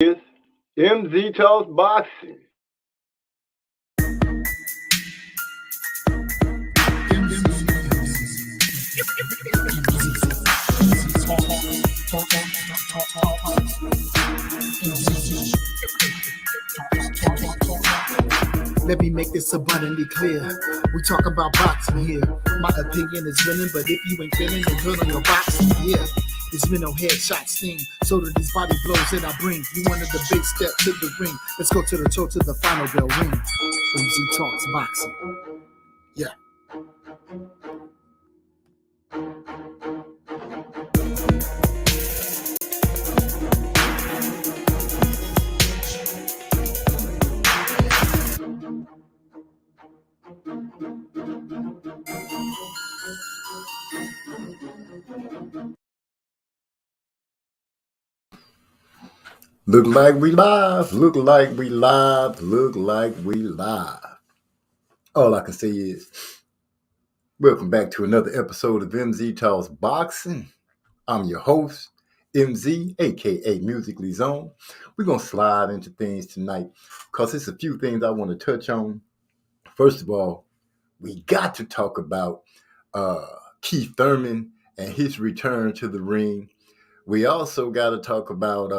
is MZ Talks Boxing. Let me make this abundantly clear. We talk about boxing here. My opinion is winning, but if you ain't feeling no good on your boxing, yeah. There's been no headshot sting, so do these body blows that I bring. You wanted the big step to the ring. Let's go to the toe to the final bell ring. MZ Talks Boxing. Yeah. Look like we live, look like we live, look like we live. All I can say is, welcome back to another episode of MZ Talks Boxing. I'm your host, MZ, aka Musically Zone. We're going to slide into things tonight because there's a few things I want to touch on. First of all, we got to talk about Keith Thurman and his return to the ring. We also got to talk about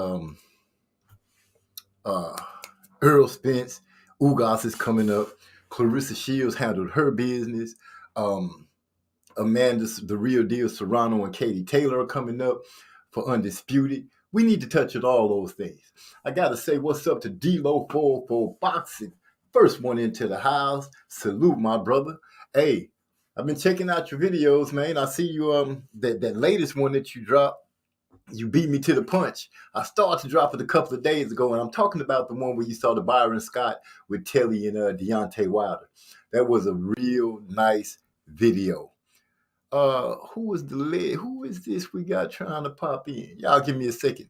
Earl Spence. Ugas is coming up. Clarissa Shields handled her business. Amanda, the real deal, Serrano and Katie Taylor are coming up for Undisputed. We need to touch on all those things. I got to say what's up to D-Lo 4 Boxing. First one into the house. Salute, my brother. Hey, I've been checking out your videos, man. I see you that latest one that you dropped. You beat me to the punch. I started to drop it a couple of days ago, and I'm talking about the one where you saw the Byron Scott with Telly and Deontay Wilder. That was a real nice video. Who is the lead? Who is this we got trying to pop in? Y'all give me a second.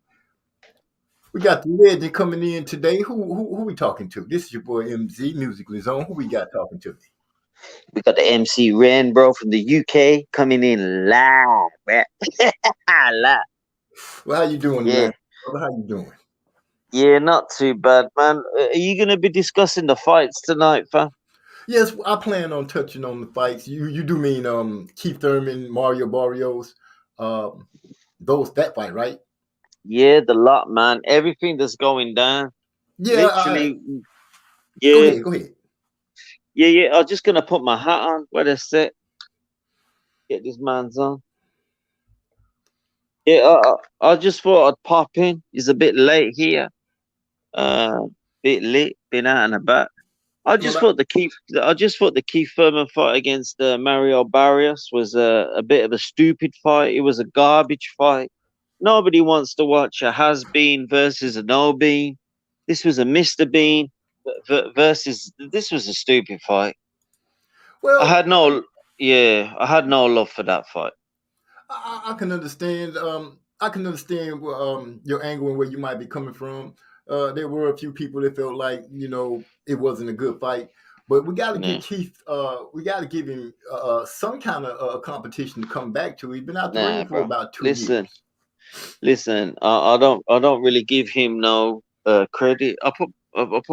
We got the legend coming in today. Who we talking to? This is your boy MZ, Musically Zone. Who we got talking to me? We got the MC Ren, bro, from the UK coming in live, man. Live. Well, how you doing, Yeah. man? How you doing? Yeah, not too bad, man. Are you going to be discussing the fights tonight, fam? Yes, I plan on touching on the fights. You do mean Keith Thurman, Mario Barrios, that fight, right? Yeah, the lot, man. Everything that's going down. Yeah. Literally. Go Yeah. ahead. Yeah. I'm just going to put my hat on. Wait a sec. Get this man's on. Yeah, I just thought I'd pop in. It's a bit late here. Bit late. Been out and about. I just thought the Keith Thurman fight against Mario Barrios was a bit of a stupid fight. It was a garbage fight. Nobody wants to watch a has been versus a no bean. This was a Mr. Bean versus. This was a stupid fight. Well, I had no love for that fight. I can understand. I can understand your angle and where you might be coming from. There were a few people that felt like it wasn't a good fight, but we got to give Keith. We got to give him some kind of competition to come back to. He's been out the ring for about 2 years. Listen. I don't really give him no credit. I put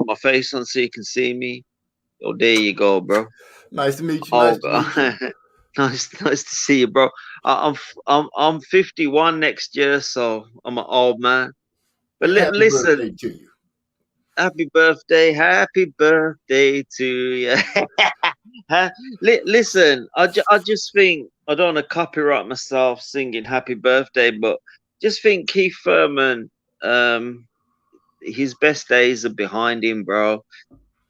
my face on so you can see me. Oh, there you go, bro. Nice to meet you. Nice to meet you. Nice to see you, bro. I'm 51 next year, so I'm an old man. But listen, birthday to you. Happy birthday to you. Listen, I just think I don't want to copyright myself singing happy birthday, but just think Keith Thurman, his best days are behind him, bro.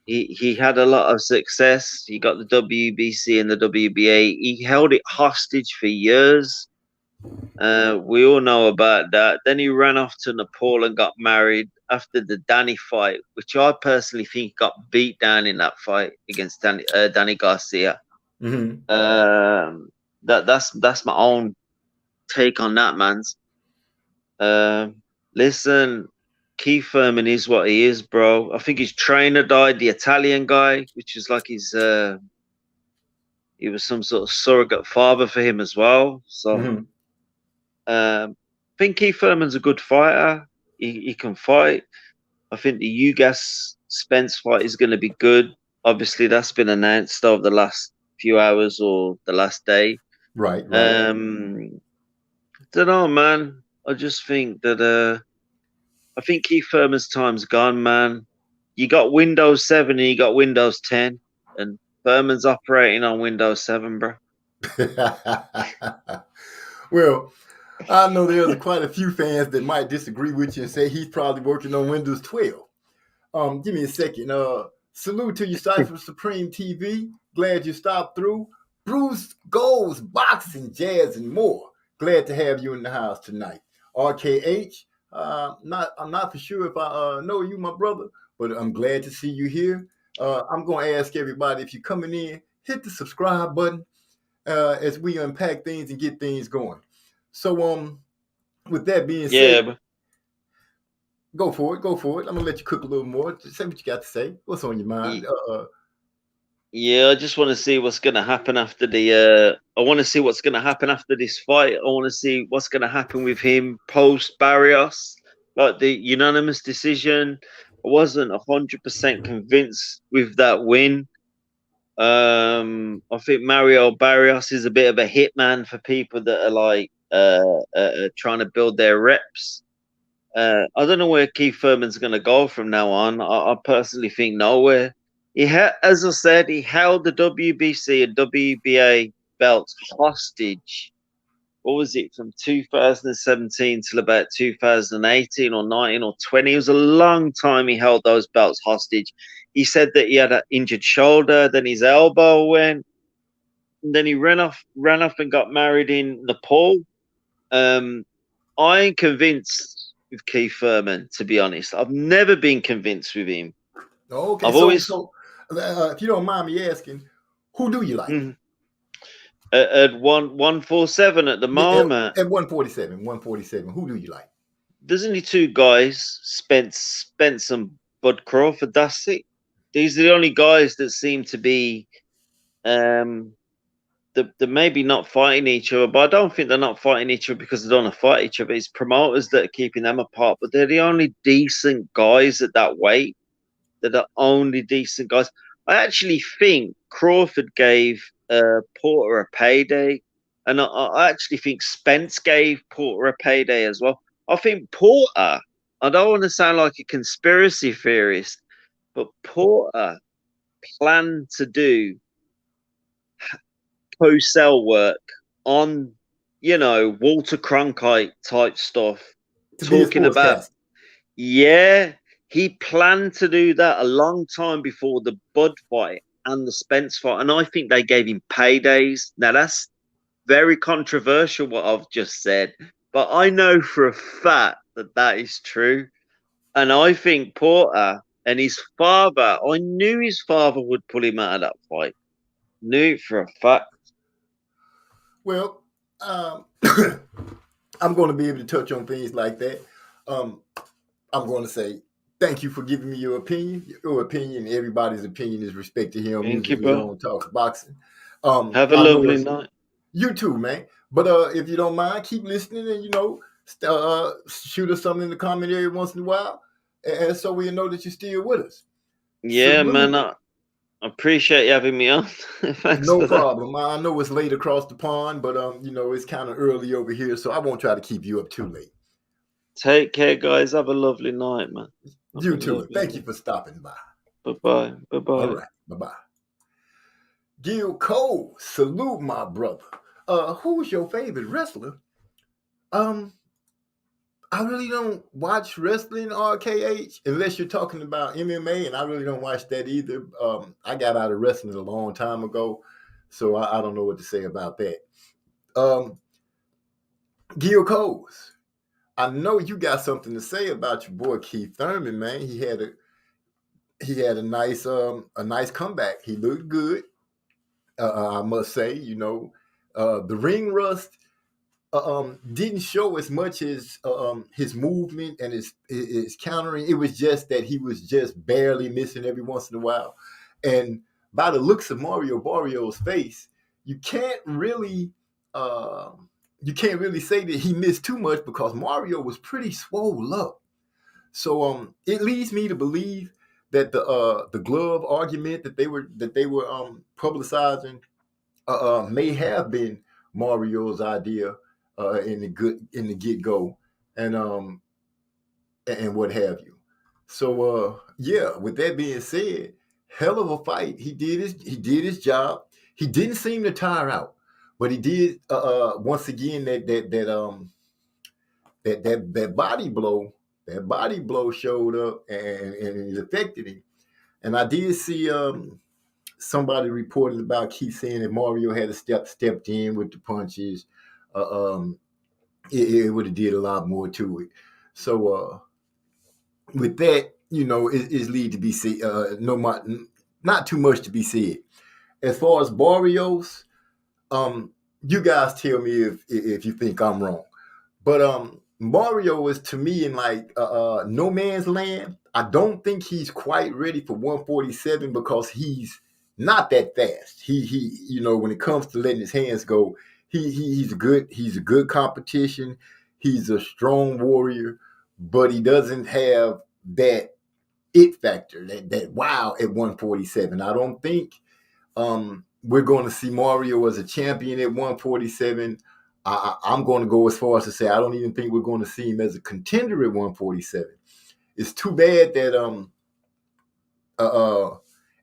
He had a lot of success. He got the WBC and the WBA. He held it hostage for years. We all know about that. Then he ran off to Nepal and got married after the Danny fight, which I personally think got beat down in that fight against Danny Garcia. Mm-hmm. That's my own take on that, man's. Listen, Keith Thurman is what he is, bro. I think his trainer died, the Italian guy, which is like his he was some sort of surrogate father for him as well. So I think Keith Thurman's a good fighter. He can fight. I think the Ugas Spence fight is going to be good. Obviously, that's been announced over the last few hours or the last day. Right. Don't know, man. I just think that I think Keith Thurman's time's gone, man. You got Windows 7 and you got Windows 10, and Thurman's operating on Windows 7, bro. Well, I know there's quite a few fans that might disagree with you and say he's probably working on Windows 12. Give me a second. Salute to you, Cypher Supreme TV. Glad you stopped through. Bruce Goes Boxing, Jazz, and more. Glad to have you in the house tonight. RKH. I'm not for sure if I know you, my brother, but I'm glad to see you here. I'm going to ask everybody, if you're coming in, hit the subscribe button as we unpack things and get things going. So, with that being said, go for it. I'm gonna let you cook a little more. Just say what you got to say. What's on your mind? Yeah, I just want to see what's going to happen after the. I want to see what's going to happen after this fight. I want to see what's going to happen with him post Barrios, like the unanimous decision. I wasn't 100% convinced with that win. I think Mario Barrios is a bit of a hitman for people that are like trying to build their reps. I don't know where Keith Thurman's going to go from now on. I personally think nowhere. As I said, he held the WBC and WBA belts hostage. What was it, from 2017 till about 2018 or 19 or 20? It was a long time he held those belts hostage. He said that he had an injured shoulder, then his elbow went, and then he ran off and got married in Nepal. I ain't convinced with Keith Thurman, to be honest. I've never been convinced with him. Okay, if you don't mind me asking, who do you like? At 147 at the moment. At 147, who do you like? There's only two guys, Spence and Bud Crawford. That's it. These are the only guys that seem to be they're maybe not fighting each other, but I don't think they're not fighting each other because they don't want to fight each other. It's promoters that are keeping them apart, but they're the only decent guys at that weight. They're the only decent guys. I actually think Crawford gave Porter a payday, and I actually think Spence gave Porter a payday as well. I think Porter, I don't want to sound like a conspiracy theorist, but Porter planned to do co-cell work on, Walter Cronkite type stuff, talking about, he planned to do that a long time before the Bud fight and the Spence fight, and I think they gave him paydays. Now, that's very controversial what I've just said, but I know for a fact that is true. And I think Porter and his father, I knew his father would pull him out of that fight. Knew it for a fact. Well, I'm going to be able to touch on things like that. I'm going to say thank you for giving me your opinion. Your opinion, everybody's opinion is respected here on Music Zone Talks Boxing. Have a lovely night. You too, man. But if you don't mind, keep listening and, shoot us something in the comment area once in a while, and so we know that you're still with us. Yeah, man. I appreciate you having me on. Thanks. No problem. I know it's late across the pond, but it's kind of early over here, so I won't try to keep you up too late. Take care, guys. Have a lovely night, man. You too. Thank you for stopping by. Bye-bye. Bye-bye. All right. Bye-bye. Gil Cole, salute my brother. Who's your favorite wrestler? I really don't watch wrestling, RKH, unless you're talking about MMA, and I really don't watch that either. I got out of wrestling a long time ago, so I don't know what to say about that. Gil Coles, I know you got something to say about your boy Keith Thurman, man. He had a nice comeback. He looked good, I must say. The ring rust didn't show as much as his movement and his countering. It was just that he was just barely missing every once in a while. And by the looks of Mario Barrios' face, you can't really say that he missed too much because Mario was pretty swole up. So it leads me to believe that the glove argument that they were publicizing may have been Mario's idea in the get go, and what have you. So yeah, with that being said, hell of a fight. He did his job. He didn't seem to tire out, but he did once again that body blow. That body blow showed up and it affected him. And I did see somebody reported about Keith saying that Mario had stepped in with the punches. It would have did a lot more to it. So with that, it lead to be said. Not too much to be said. As far as Barrios, you guys tell me if you think I'm wrong. But Mario is, to me, in like no man's land. I don't think he's quite ready for 147 because he's not that fast. He when it comes to letting his hands go, he's a good competition. He's a strong warrior, but he doesn't have that it factor, that wow at 147. I don't think we're going to see Mario as a champion at 147. I'm going to go as far as to say I don't even think we're going to see him as a contender at 147. It's too bad that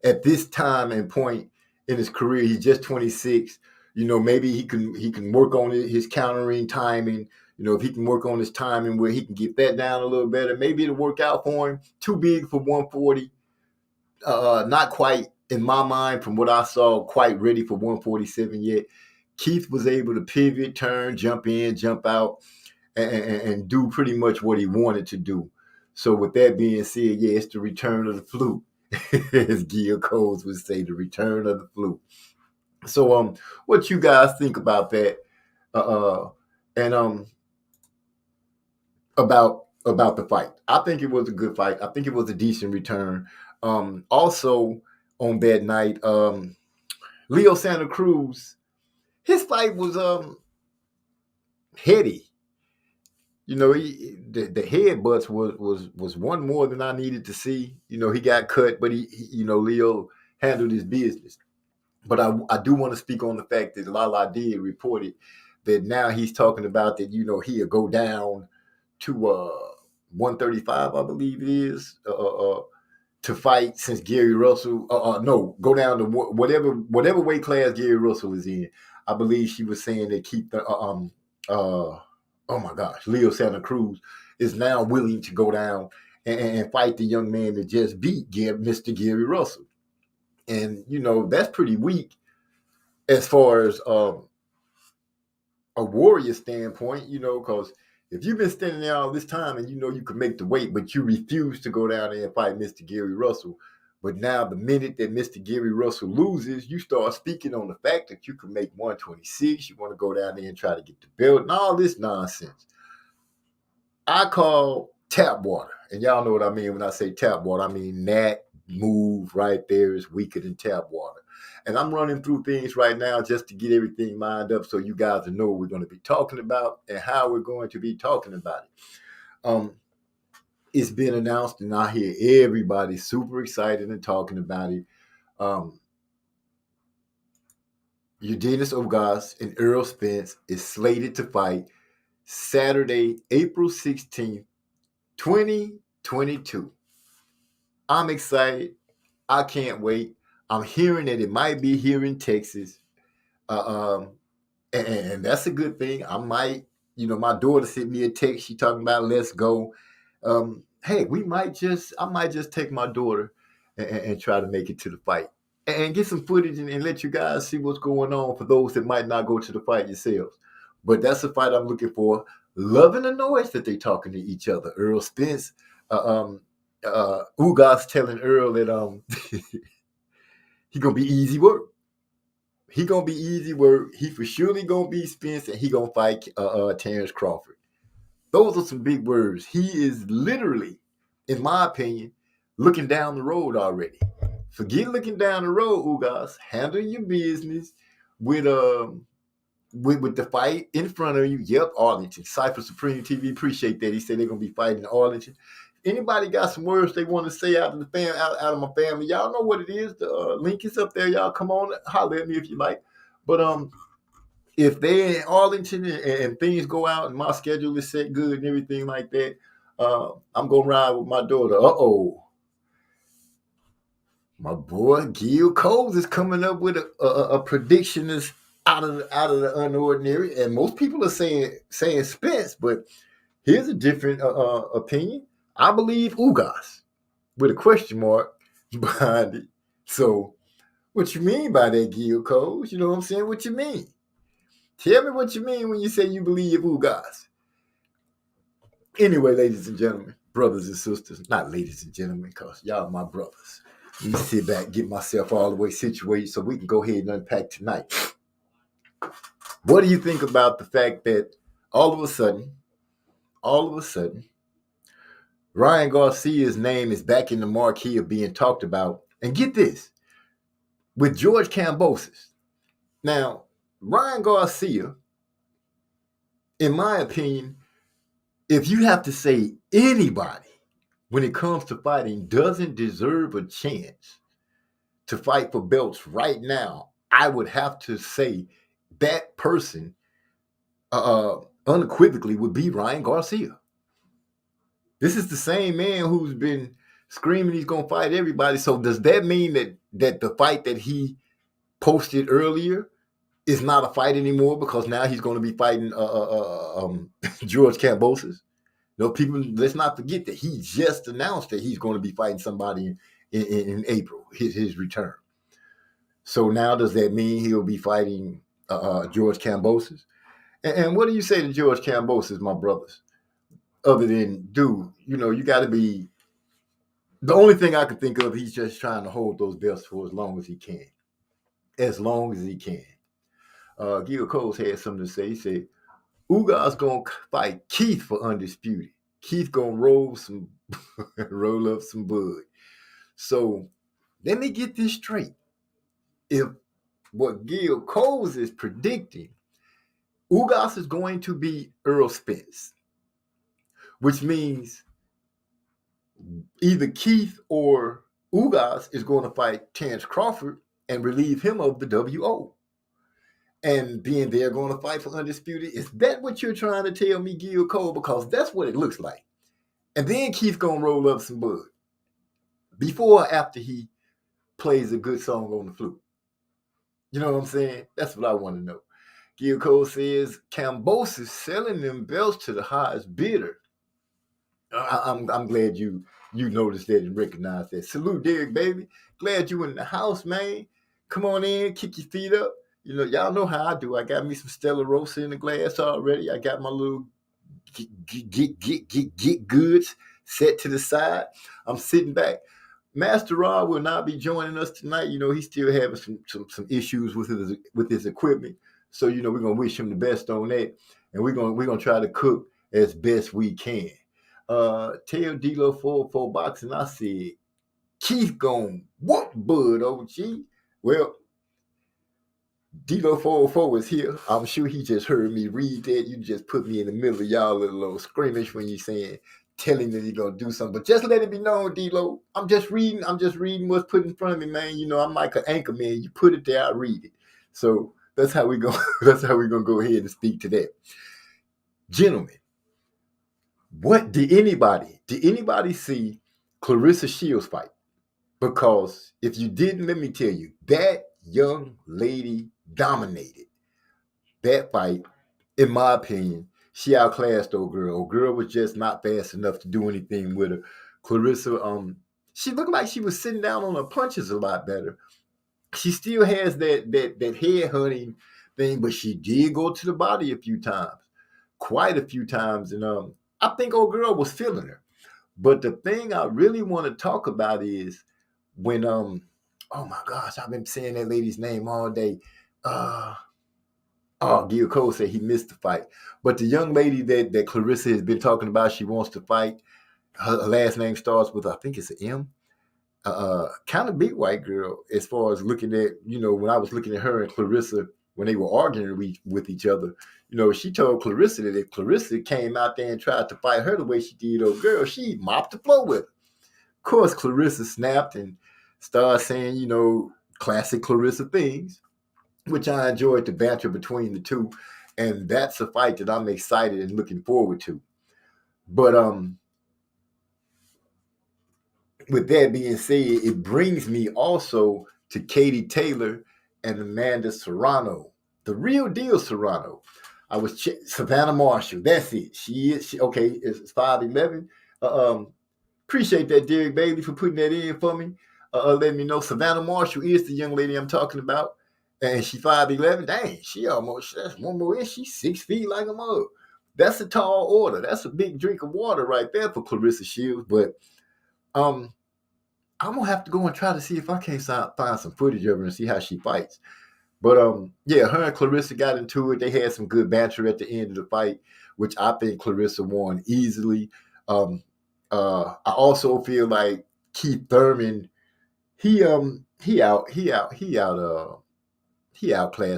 at this time and point in his career, he's just 26. Maybe he can work on his countering timing. If he can work on his timing where he can get that down a little better, maybe it'll work out for him. Too big for 140. Not quite, in my mind, from what I saw, quite ready for 147 yet. Keith was able to pivot, turn, jump in, jump out, and do pretty much what he wanted to do. So with that being said, yeah, it's the return of the flute. As Gil Coles would say, the return of the flute. So what you guys think about that? And about the fight. I think it was a good fight. I think it was a decent return. Also on that night, Leo Santa Cruz, his fight was heady. The headbutts was one more than I needed to see. He got cut, but he Leo handled his business. But I do want to speak on the fact that Lala did report it, that now he's talking about that, he'll go down to 135, I believe it is, to fight since Gary Russell. No, go down to whatever weight class Gary Russell is in. I believe she was saying that keep the oh my gosh, Leo Santa Cruz is now willing to go down and fight the young man that just beat Mr. Gary Russell. And, that's pretty weak as far as a warrior standpoint, because if you've been standing there all this time and you can make the weight, but you refuse to go down there and fight Mr. Gary Russell, but now the minute that Mr. Gary Russell loses, you start speaking on the fact that you can make 126, you want to go down there and try to get the belt and all this nonsense. I call tap water. And y'all know what I mean when I say tap water. I mean that move right there is weaker than tap water. And I'm running through things right now just to get everything lined up so you guys know what we're going to be talking about and how we're going to be talking about it. It's been announced, and I hear everybody super excited and talking about it. Yordenis Ugas and Errol Spence is slated to fight Saturday, April 16th, 2022. I'm excited. I can't wait. I'm hearing that it might be here in Texas. And that's a good thing. I might, my daughter sent me a text. She talking about let's go. Hey, I might just take my daughter and try to make it to the fight and get some footage and let you guys see what's going on for those that might not go to the fight yourselves. But that's a fight I'm looking for. Loving the noise that they talking to each other. Errol Spence, Ugas telling Earl that he gonna be easy work. He gonna be easy work. He for surely gonna be Spence, and he gonna fight Terrence Crawford. Those are some big words. He is literally, in my opinion, looking down the road already. Forget looking down the road, Ugas. Handle your business with the fight in front of you. Yep, Arlington. Cypher Supreme TV, appreciate that. He said they're gonna be fighting in Arlington. Anybody got some words they want to say out of the out of my family? Y'all know what it is. The link is up there. Y'all come on, holler at me if you like. But if they in Arlington and things go out and my schedule is set good and everything like that, I'm gonna ride with my daughter. My boy Gil Coles is coming up with a prediction that's out of the unordinary, and most people are saying Spence, but here's a different opinion. I believe Ugas with a question mark behind it. So, what you mean by that, Gil Coles? You know what I'm saying? What you mean? Tell me what you mean when you say you believe Ugas. Anyway, ladies and gentlemen, brothers and sisters, not ladies and gentlemen, because y'all my brothers. Let me sit back, get myself all the way situated so we can go ahead and unpack tonight. What do you think about the fact that all of a sudden, Ryan Garcia's name is back in the marquee of being talked about? And get this, with George Kambosos. Now, Ryan Garcia, in my opinion, if you have to say anybody when it comes to fighting doesn't deserve a chance to fight for belts right now, I would have to say that person unequivocally would be Ryan Garcia. This is the same man who's been screaming he's going to fight everybody. So does that mean that the fight that he posted earlier is not a fight anymore because now he's going to be fighting George Kambosos? No, people, let's not forget that he just announced that he's going to be fighting somebody in April, his return. So now does that mean he'll be fighting George Kambosos? And what do you say to George Kambosos, my brothers? Other than, dude, you got to be. The only thing I can think of, he's just trying to hold those belts for as long as he can. As long as he can. Gil Coles had something to say. He said, Ugas going to fight Keith for undisputed. Keith going to roll up some bud. So let me get this straight. If what Gil Coles is predicting, Ugas is going to be Earl Spence, which means either Keith or Ugas is going to fight Terrence Crawford and relieve him of the WO. And being they're going to fight for undisputed. Is that what you're trying to tell me, Gil Cole? Because that's what it looks like. And then Keith's going to roll up some bud. Before or after he plays a good song on the flute. You know what I'm saying? That's what I want to know. Gil Cole says, Kambosos selling them belts to the highest bidder. I'm glad you noticed that and recognized that. Salute, Derek, baby. Glad you in the house, man. Come on in, kick your feet up. Y'all know how I do. I got me some Stella Rosa in the glass already. I got my little get goods set to the side. I'm sitting back. Master Rod will not be joining us tonight. He's still having some issues with his equipment. So we're gonna wish him the best on that, and we're gonna try to cook as best we can. Tell D-Lo 404 Boxing, I said Keith gone whoop Bud OG. Well, D-Lo 404 is here. I'm sure he just heard me read that. You just put me in the middle of y'all little skirmish when you're telling that you're gonna do something. But just let it be known, D-Lo, I'm just reading what's put in front of me, man. I'm like an anchor man. You put it there, I read it. So that's how we're gonna go ahead and speak to that. Gentlemen, did anybody see Claressa Shields fight? Because if you didn't, let me tell you, that young lady dominated that fight. In my opinion, she outclassed old girl. Old girl was just not fast enough to do anything with her. Claressa, she looked like she was sitting down on her punches a lot better. She still has that head hunting thing, but she did go to the body a few times, quite a few times, and I think old girl was feeling her. But the thing I really want to talk about is when oh my gosh, I've been saying that lady's name all day. Gil Cole said he missed the fight. But the young lady that Claressa has been talking about, she wants to fight. Her last name starts with, I think it's an M. Kind of big white girl as far as looking at, when I was looking at her and Claressa when they were arguing with each other, she told Clarissa that if Clarissa came out there and tried to fight her the way she did old girl, she'd mop the floor with her. Of course, Clarissa snapped and started saying, classic Clarissa things, which I enjoyed the banter between the two. And that's a fight that I'm excited and looking forward to. But with that being said, it brings me also to Katie Taylor and Amanda Serrano, the real deal Serrano. I was Savannah Marshall. That's it. She okay. It's 5'11". Appreciate that, Derek Bailey, for putting that in for me. Let me know Savannah Marshall is the young lady I'm talking about, and she's 5'11". Dang, that's one more inch. She's 6 feet like a mug. That's a tall order. That's a big drink of water right there for Clarissa Shields. But I'm gonna have to go and try to see if I can't find some footage of her and see how she fights. But yeah, her and Clarissa got into it. They had some good banter at the end of the fight, which I think Clarissa won easily. I also feel like Keith Thurman, he outclassed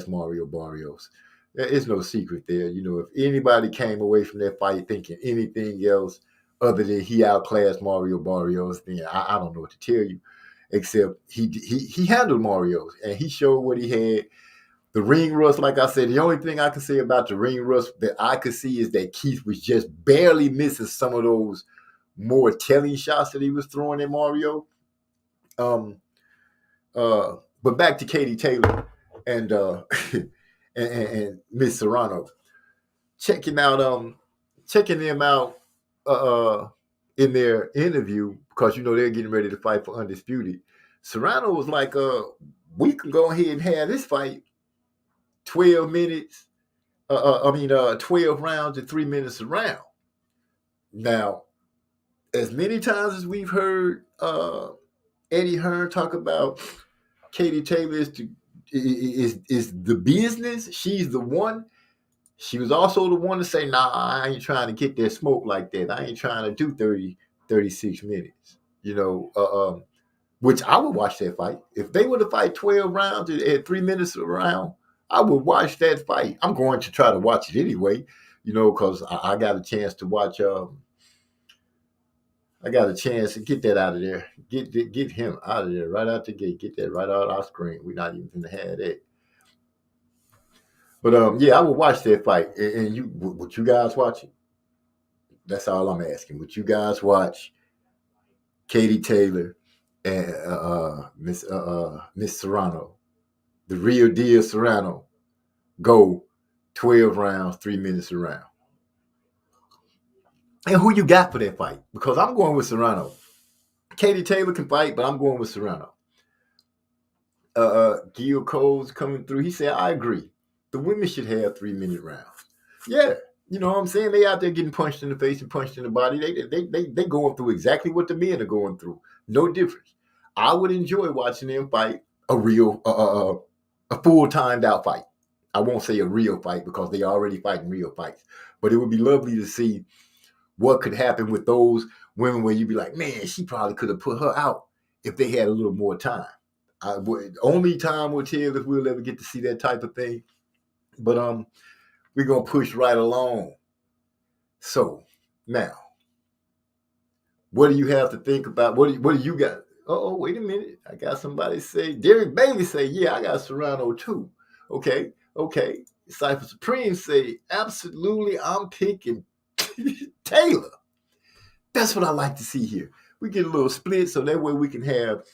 Mario Barrios. There is no secret there. If anybody came away from that fight thinking anything else other than he outclassed Mario Barrios, then I don't know what to tell you, except he handled Mario and he showed what he had. The ring rust, like I said, the only thing I can say about the ring rust that I could see is that Keith was just barely missing some of those more telling shots that he was throwing at Mario. But back to Katie Taylor and and Miss Serrano. Checking them out in their interview, because they're getting ready to fight for Undisputed. Serrano was like, we can go ahead and have this fight 12 minutes. 12 rounds and 3 minutes a round. Now, as many times as we've heard Eddie Hearn talk about Katie Taylor is the business, she's the one. She was also the one to say, nah, I ain't trying to get that smoke like that. I ain't trying to do 36 minutes, which I would watch that fight. If they were to fight 12 rounds at 3 minutes a round, I would watch that fight. I'm going to try to watch it anyway, because I got a chance to watch. I got a chance to get that out of there. Get him out of there right out the gate. Get that right out our screen. We're not even going to have that. But yeah, I would watch that fight. And would you guys watch it? That's all I'm asking. Would you guys watch Katie Taylor and Miss Serrano, the real deal Serrano, go 12 rounds, 3 minutes a round? And who you got for that fight? Because I'm going with Serrano. Katie Taylor can fight, but I'm going with Serrano. Gil Cole's coming through. He said, I agree. The women should have 3 minute rounds. Yeah, you know what I'm saying? They out there getting punched in the face and punched in the body. They going through exactly what the men are going through. No difference. I would enjoy watching them fight a real, a full timed out fight. I won't say a real fight because they already fighting real fights. But it would be lovely to see what could happen with those women where you'd be like, man, she probably could have put her out if they had a little more time. Only time will tell if we'll ever get to see that type of thing. But we're going to push right along. So, now, what do you have to think about? What do you got? Oh, wait a minute. I got somebody say, Derek Bailey say, yeah, I got Serrano too. Okay. Cypher Supreme say, absolutely, I'm picking Taylor. That's what I like to see here. We get a little split so that way we can have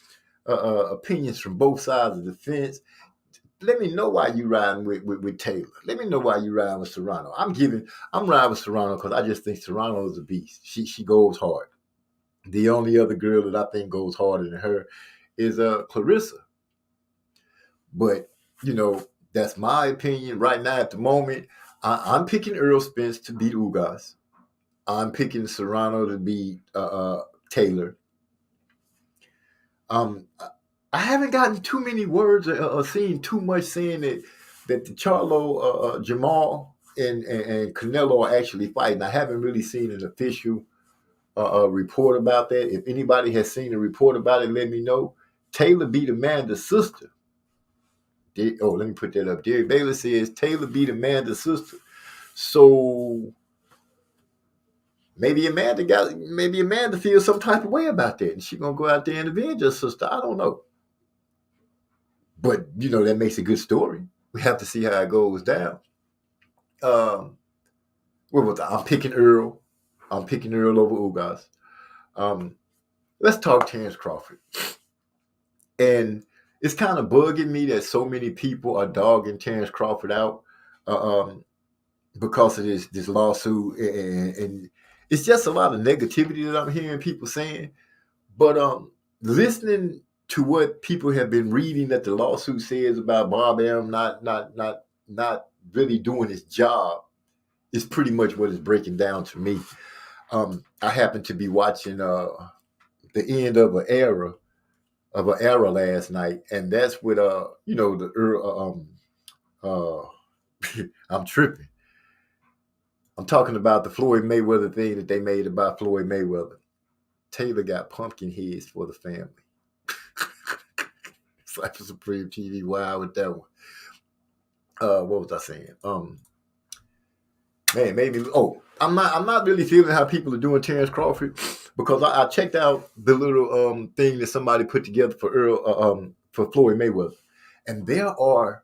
opinions from both sides of the fence. Let me know why you riding with Taylor. Let me know why you riding with Serrano. I'm riding with Serrano because I just think Serrano is a beast. She goes hard. The only other girl that I think goes harder than her is Clarissa. But, that's my opinion right now at the moment. I'm picking Earl Spence to beat Ugas. I'm picking Serrano to beat Taylor. I haven't gotten too many words or seen too much saying that the Charlo, Jamal and Canelo are actually fighting. I haven't really seen an official report about that. If anybody has seen a report about it, let me know. Taylor beat Amanda's sister. Let me put that up. Derek Bailey says Taylor beat Amanda's sister. So maybe Amanda feels some type of way about that, and she's gonna go out there and avenge her sister. I don't know. But that makes a good story. We have to see how it goes down. What was that? I'm picking Earl over Ugas. Let's talk Terrence Crawford. And it's kind of bugging me that so many people are dogging Terrence Crawford out because of this lawsuit, and it's just a lot of negativity that I'm hearing people saying. But listening to what people have been reading that the lawsuit says about Bob Arum not really doing his job is pretty much what it's breaking down to me. I happened to be watching the end of an era last night, and that's with I'm tripping. I'm talking about the Floyd Mayweather thing that they made about Floyd Mayweather. Taylor got pumpkin heads for the family. Cypher Supreme TV, wow, with that one. What was I saying? Man, maybe. Oh, I'm not really feeling how people are doing Terrence Crawford, because I checked out the little thing that somebody put together for Floyd Mayweather, and there are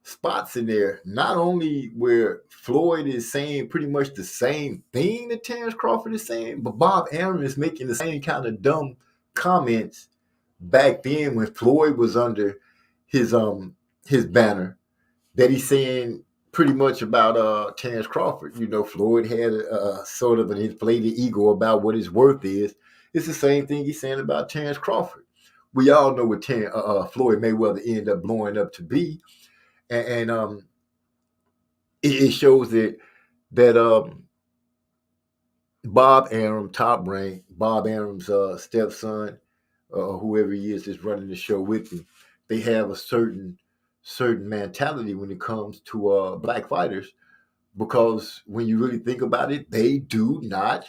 spots in there not only where Floyd is saying pretty much the same thing that Terrence Crawford is saying, but Bob Arum is making the same kind of dumb comments back then when Floyd was under his banner that he's saying pretty much about Terrence Crawford. Floyd had sort of an inflated ego about what his worth is. It's the same thing he's saying about Terrence Crawford. We all know what Floyd Mayweather ended up blowing up to be, and it shows that Bob Arum, Top Rank, Bob Arum's stepson, whoever he is that's running the show with him, they have a certain mentality when it comes to black fighters, because when you really think about it, they do not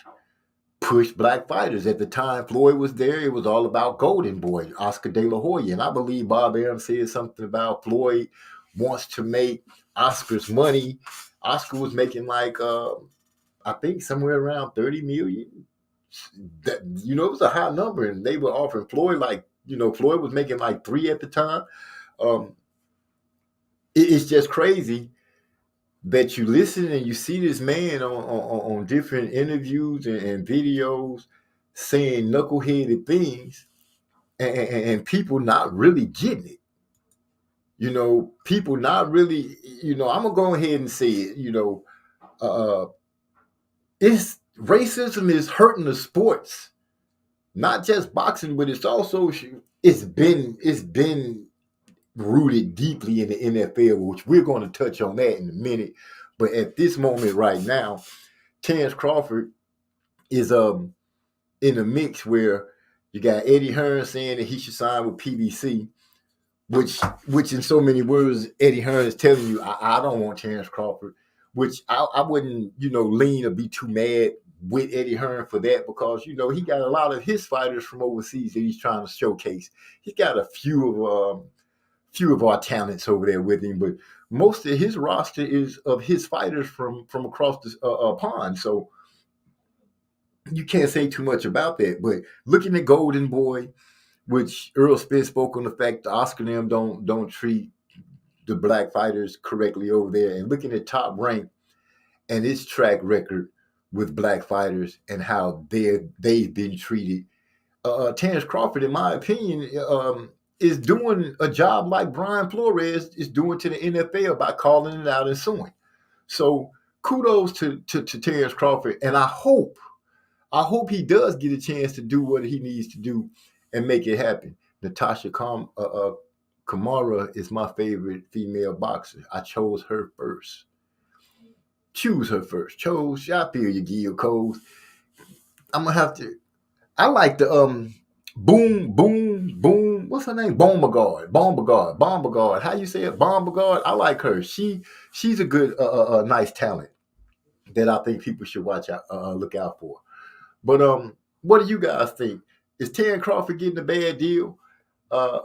push black fighters. At the time Floyd was there, it was all about Golden Boy, Oscar De La Hoya, and I believe Bob Arum said something about Floyd wants to make Oscar's money. Oscar was making like I think somewhere around 30 million. That it was a high number, and they were offering Floyd like Floyd was making like 3 at the time. It's just crazy that you listen and you see this man on different interviews and videos saying knuckleheaded things, and people not really getting it. People not really. I'm gonna go ahead and say it. It's racism is hurting the sports, not just boxing, but it's been rooted deeply in the NFL, which we're going to touch on that in a minute. But at this moment right now, Terrence Crawford is in the mix where you got Eddie Hearn saying that he should sign with PBC, which in so many words, Eddie Hearn is telling you, I don't want Terrence Crawford, which I wouldn't, lean or be too mad with Eddie Hearn for that, because, he got a lot of his fighters from overseas that he's trying to showcase. He's got a few of our talents over there with him, but most of his roster is of his fighters from across the pond. So you can't say too much about that. But looking at Golden Boy, which Earl Spence spoke on the fact the Oscar and them don't treat the black fighters correctly over there, and looking at Top Rank and its track record with black fighters and how they've been treated, Terrence Crawford, in my opinion, is doing a job like Brian Flores is doing to the NFL by calling it out and suing. So kudos to Terrence Crawford, and I hope he does get a chance to do what he needs to do and make it happen. Natasha Kamara is my favorite female boxer. I chose her first. Choose her first. Chose. I feel you, Gil Coles. I'm gonna have to. I like the boom. What's her name? Bombagard. How you say it? Bombagard. I like her. She's a good, nice talent that I think people should look out for. But what do you guys think? Is Terrence Crawford getting a bad deal?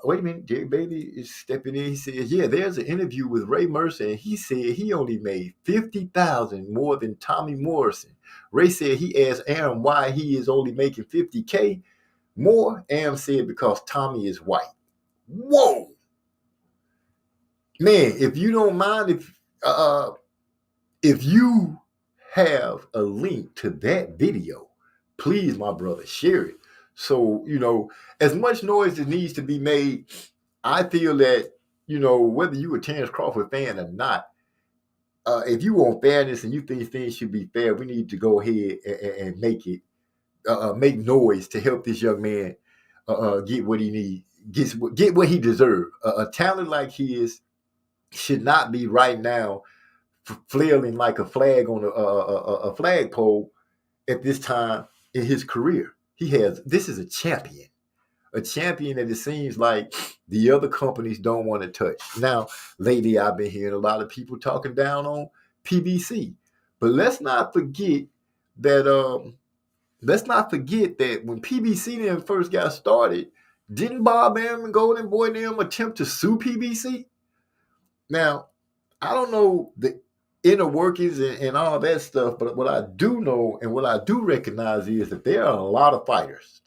Wait a minute, Derek Bailey is stepping in. He says, yeah, there's an interview with Ray Mercer, and he said he only made 50,000 more than Tommy Morrison. Ray said he asked Aaron why he is only making 50K more. Aaron said because Tommy is white. Whoa. Man, if you don't mind, if you have a link to that video, please, my brother, share it. So, as much noise as needs to be made, I feel that, whether you a Terrence Crawford fan or not, if you want fairness and you think things should be fair, we need to go ahead and make noise to help this young man get what he needs, get what he deserves. A talent like his should not be right now flailing like a flag on a flagpole at this time in his career. This is a champion that it seems like the other companies don't want to touch. Now, lately, I've been hearing a lot of people talking down on PBC, but let's not forget that when PBC then first got started, didn't Bob Arum and Golden Boy them attempt to sue PBC? Now, I don't know the inner workings and all that stuff, but what I do know and what I do recognize is that there are a lot of fighters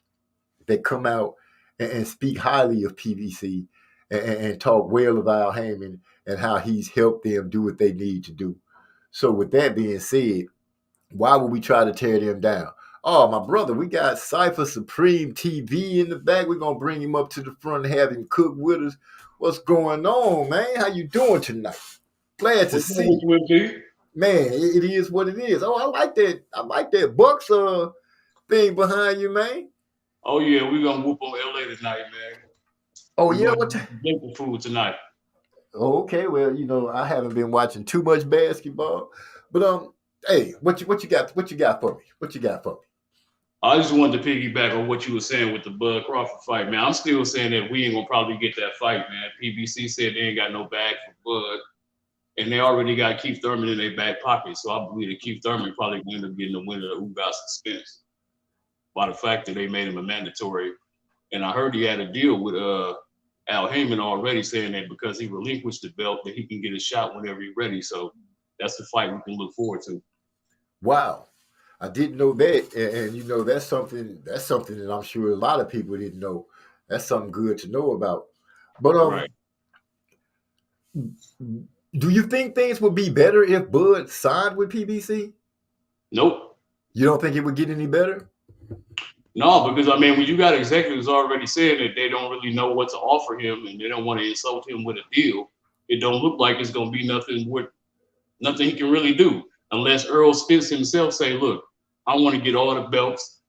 that come out and speak highly of PBC and talk well of Al Heyman and how he's helped them do what they need to do. So with that being said, why would we try to tear them down? Oh, my brother, we got Cypher Supreme TV in the back. We're going to bring him up to the front and have him cook with us. What's going on, man? How you doing tonight? Glad to see you. Man, it is what it is. Oh, I like that. I like that Bucks thing behind you, man. Oh yeah, we're gonna whoop on LA tonight, man. Oh yeah, what local food tonight? Oh, okay, well, I haven't been watching too much basketball, but hey, what you got? What you got for me? What you got for me? I just wanted to piggyback on what you were saying with the Bud Crawford fight, man. I'm still saying that we ain't gonna probably get that fight, man. PBC said they ain't got no bag for Bud, and they already got Keith Thurman in their back pocket, so I believe that Keith Thurman probably gonna end up getting the winner of Ugas and Spence by the fact that they made him a mandatory. And I heard he had a deal with Al Heyman already, saying that because he relinquished the belt, that he can get a shot whenever he's ready. So that's the fight we can look forward to. Wow, I didn't know that, and that's something that I'm sure a lot of people didn't know. That's something good to know about. But right. Do you think things would be better if Bud signed with PBC? Nope. You don't think it would get any better? No, because when you got executives already saying that they don't really know what to offer him and they don't want to insult him with a deal, it don't look like it's gonna be nothing he can really do unless Earl Spence himself say, "Look, I want to get all the belts,"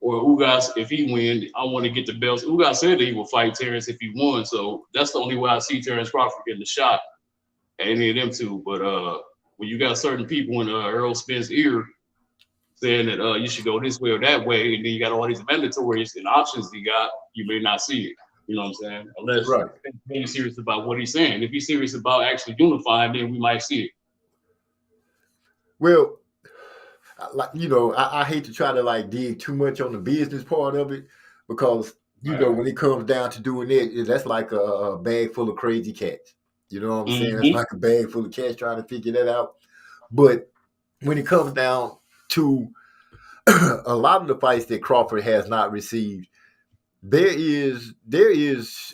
or Ugas, if he wins, I want to get the belts. Ugas said that he will fight Terrence if he won, so that's the only way I see Terrence Crawford getting the shot at any of them two. But when you got certain people in Earl Spence's ear saying that you should go this way or that way, and then you got all these mandatories and options he got, you may not see it. You know what I'm saying? Unless he's serious about what he's saying. If he's serious about actually unifying, then we might see it. Well, I hate to try to dig too much on the business part of it because, when it comes down to doing it, that's like a bag full of crazy cats. You know what I'm saying? It's like a bag full of cats trying to figure that out. But when it comes down to a lot of the fights that Crawford has not received, there is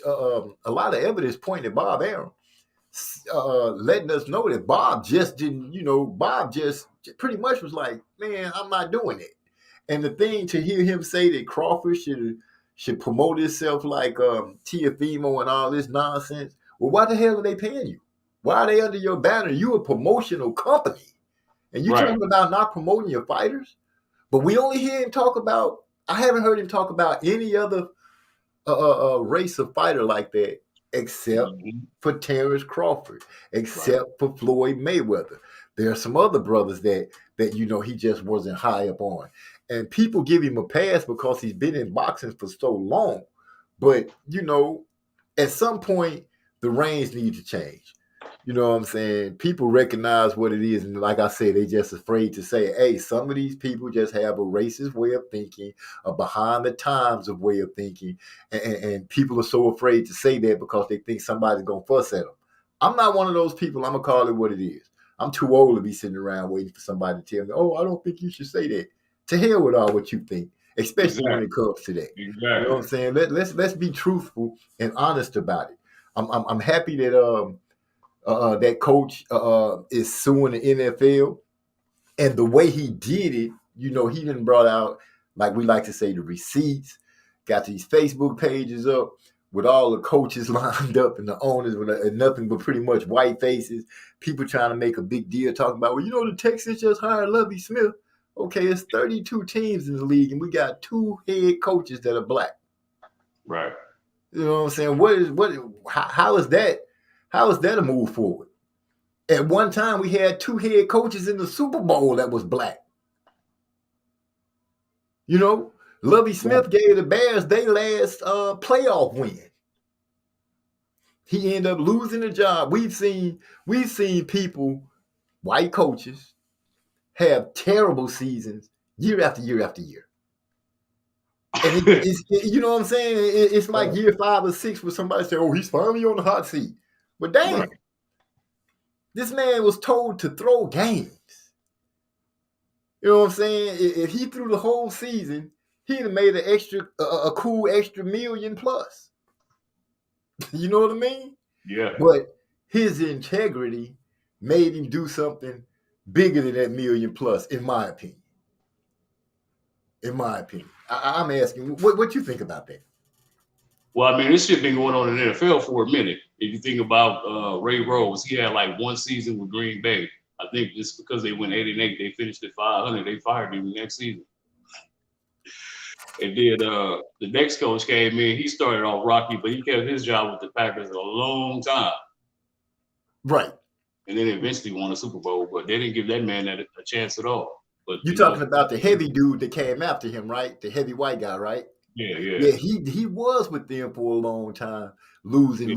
a lot of evidence pointing at Bob Arum, letting us know that Bob just didn't, Bob just pretty much was like, man, I'm not doing it. And the thing to hear him say that Crawford should promote himself like Tiafimo and all this nonsense. Well, why the hell are they paying you? Why are they under your banner? You a promotional company. And you're talking about not promoting your fighters? But we only hear him talk about, I haven't heard him talk about any other race of fighter like that except for Terrence Crawford, except for Floyd Mayweather. There are some other brothers that he just wasn't high up on. And people give him a pass because he's been in boxing for so long. But, at some point, the reins need to change. You know what I'm saying? People recognize what it is, and like I said, they just afraid to say, hey, some of these people just have a racist way of thinking, a behind the times of way of thinking, and people are so afraid to say that because they think somebody's gonna fuss at them. I'm not one of those people. I'm gonna call it what it is. I'm too old to be sitting around waiting for somebody to tell me, oh, I don't think you should say that. To hell with all what you think, especially when it comes to that. You know what I'm saying? Let's be truthful and honest about it. I'm happy that that coach is suing the NFL, and the way he did it, you know, he done brought out, like we like to say, the receipts, got these Facebook pages up with all the coaches lined up and the owners with nothing but pretty much white faces, people trying to make a big deal talking about, well, you know, the Texans just hired Lovie Smith. Okay, it's 32 teams in the league, and we got 2 head coaches that are black. Right. You know what I'm saying? How is that? How is that a move forward? At one time, we had 2 head coaches in the Super Bowl that was black. You know, Lovie Smith gave the Bears their last playoff win. He ended up losing the job. We've seen people, white coaches, have terrible seasons year after year after year. And you know what I'm saying? It's like year 5 or 6 where somebody say, oh, he's finally on the hot seat. But damn, this man was told to throw games. You know what I'm saying? If he threw the whole season, he'd have made a cool extra million plus. You know what I mean? Yeah. But his integrity made him do something bigger than that million plus, in my opinion. In my opinion. I'm asking, what you think about that? Well, I mean, this shit been going on in the NFL for a minute. If you think about Ray Rose, he had like 1 season with Green Bay. I think just because they went 8-8, they finished at 500. They fired him the next season. And then the next coach came in. He started off rocky, but he kept his job with the Packers a long time. Right. And then eventually won a Super Bowl, but they didn't give that man a chance at all. But you're talking about the heavy dude that came after him, right? The heavy white guy, right? Yeah. He was with them for a long time, losing.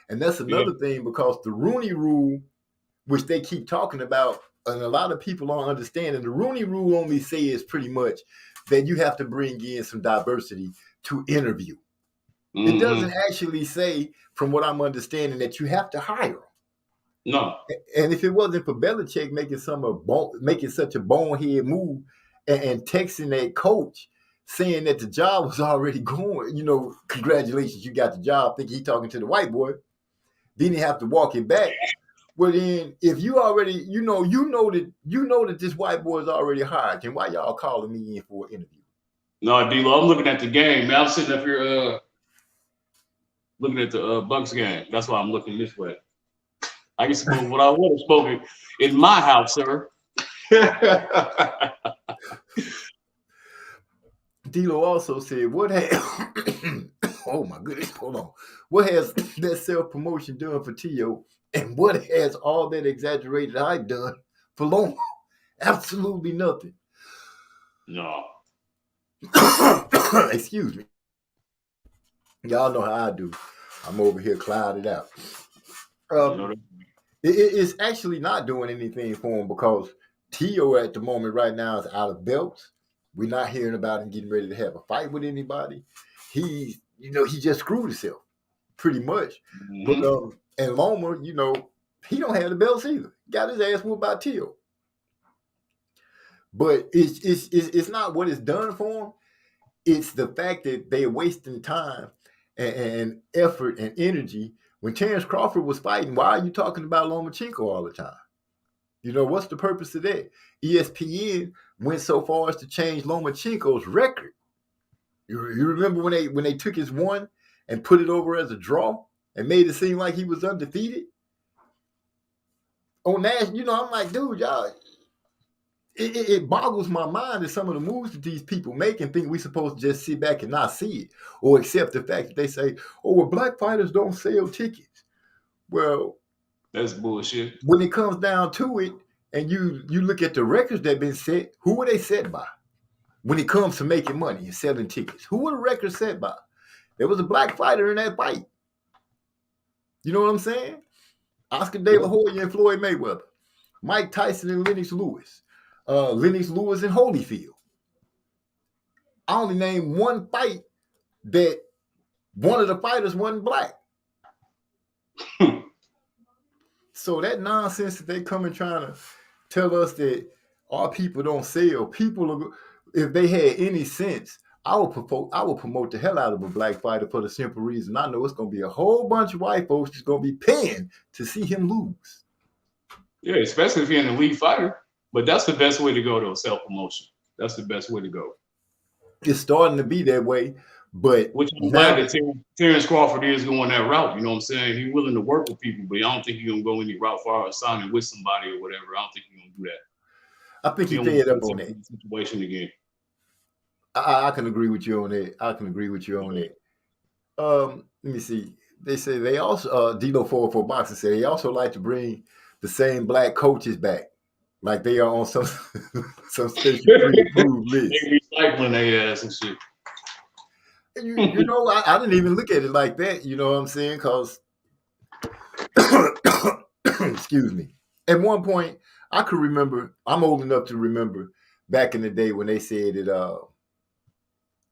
And that's another thing, because the Rooney Rule, which they keep talking about, and a lot of people don't understand, and the Rooney Rule only says pretty much that you have to bring in some diversity to interview. Mm-hmm. It doesn't actually say, from what I'm understanding, that you have to hire them. No. And if it wasn't for Belichick making such a bonehead move and texting that coach saying that the job was already going, you know, congratulations, you got the job, thinking he talking to the white boy, then he have to walk it back. Well, then if you already, you know that this white boy is already hired, then why y'all calling me in for an interview? No, D-Lo, I'm looking at the game, man. I'm sitting up here looking at the Bucks game. That's why I'm looking this way. I can spoke what I would have spoken in my house, sir. D-Lo also said, oh my goodness, hold on. What has that self-promotion done for T.O., and what has all that exaggerated hype done for Loma? Absolutely nothing. No. Excuse me. Y'all know how I do. I'm over here clouded out. It's actually not doing anything for him, because T.O. at the moment right now is out of belts. We're not hearing about him getting ready to have a fight with anybody. He just screwed himself pretty much. Mm-hmm. But and Loma, you know, he don't have the belts either. Got his ass whooped by T.O. But it's not what it's done for him. It's the fact that they're wasting time and effort and energy. When Terrence Crawford was fighting, why are you talking about Lomachenko all the time? You know, what's the purpose of that? ESPN went so far as to change Lomachenko's record. You remember when they took his one and put it over as a draw and made it seem like he was undefeated? On that, you know, I'm like, dude, y'all, it boggles my mind that some of the moves that these people make and think we're supposed to just sit back and not see it, or accept the fact that they say, oh, well, black fighters don't sell tickets. Well, that's bullshit. When it comes down to it, and you look at the records that have been set, who were they set by? When it comes to making money and selling tickets, who were the records set by? There was a black fighter in that fight. You know what I'm saying? Oscar De La Hoya and Floyd Mayweather, Mike Tyson and Lennox Lewis, Lennox Lewis and Holyfield. I only named one fight that one of the fighters wasn't black. So that nonsense that they come and trying to tell us that our people don't sell, people, if they had any sense, I would promote the hell out of a black fighter for the simple reason I know it's going to be a whole bunch of white folks that's going to be paying to see him lose. Yeah, especially if you're an elite fighter. But that's the best way to go, though, self-promotion. That's the best way to go. It's starting to be that way, but which I'm glad that Terrence Crawford is going that route. You know what I'm saying? He's willing to work with people, but I don't think he's gonna go any route far as signing with somebody or whatever. I don't think he's gonna do that. I think he fed up on that situation again. I can agree with you on that. Let me see. They say they also Dilo 404 Boxing said they also like to bring the same black coaches back. Like they are on some special pre-approved list. They recycling their ass and shit. You know, I didn't even look at it like that. You know what I'm saying? Because, excuse me. At one point, I could remember. I'm old enough to remember back in the day when they said that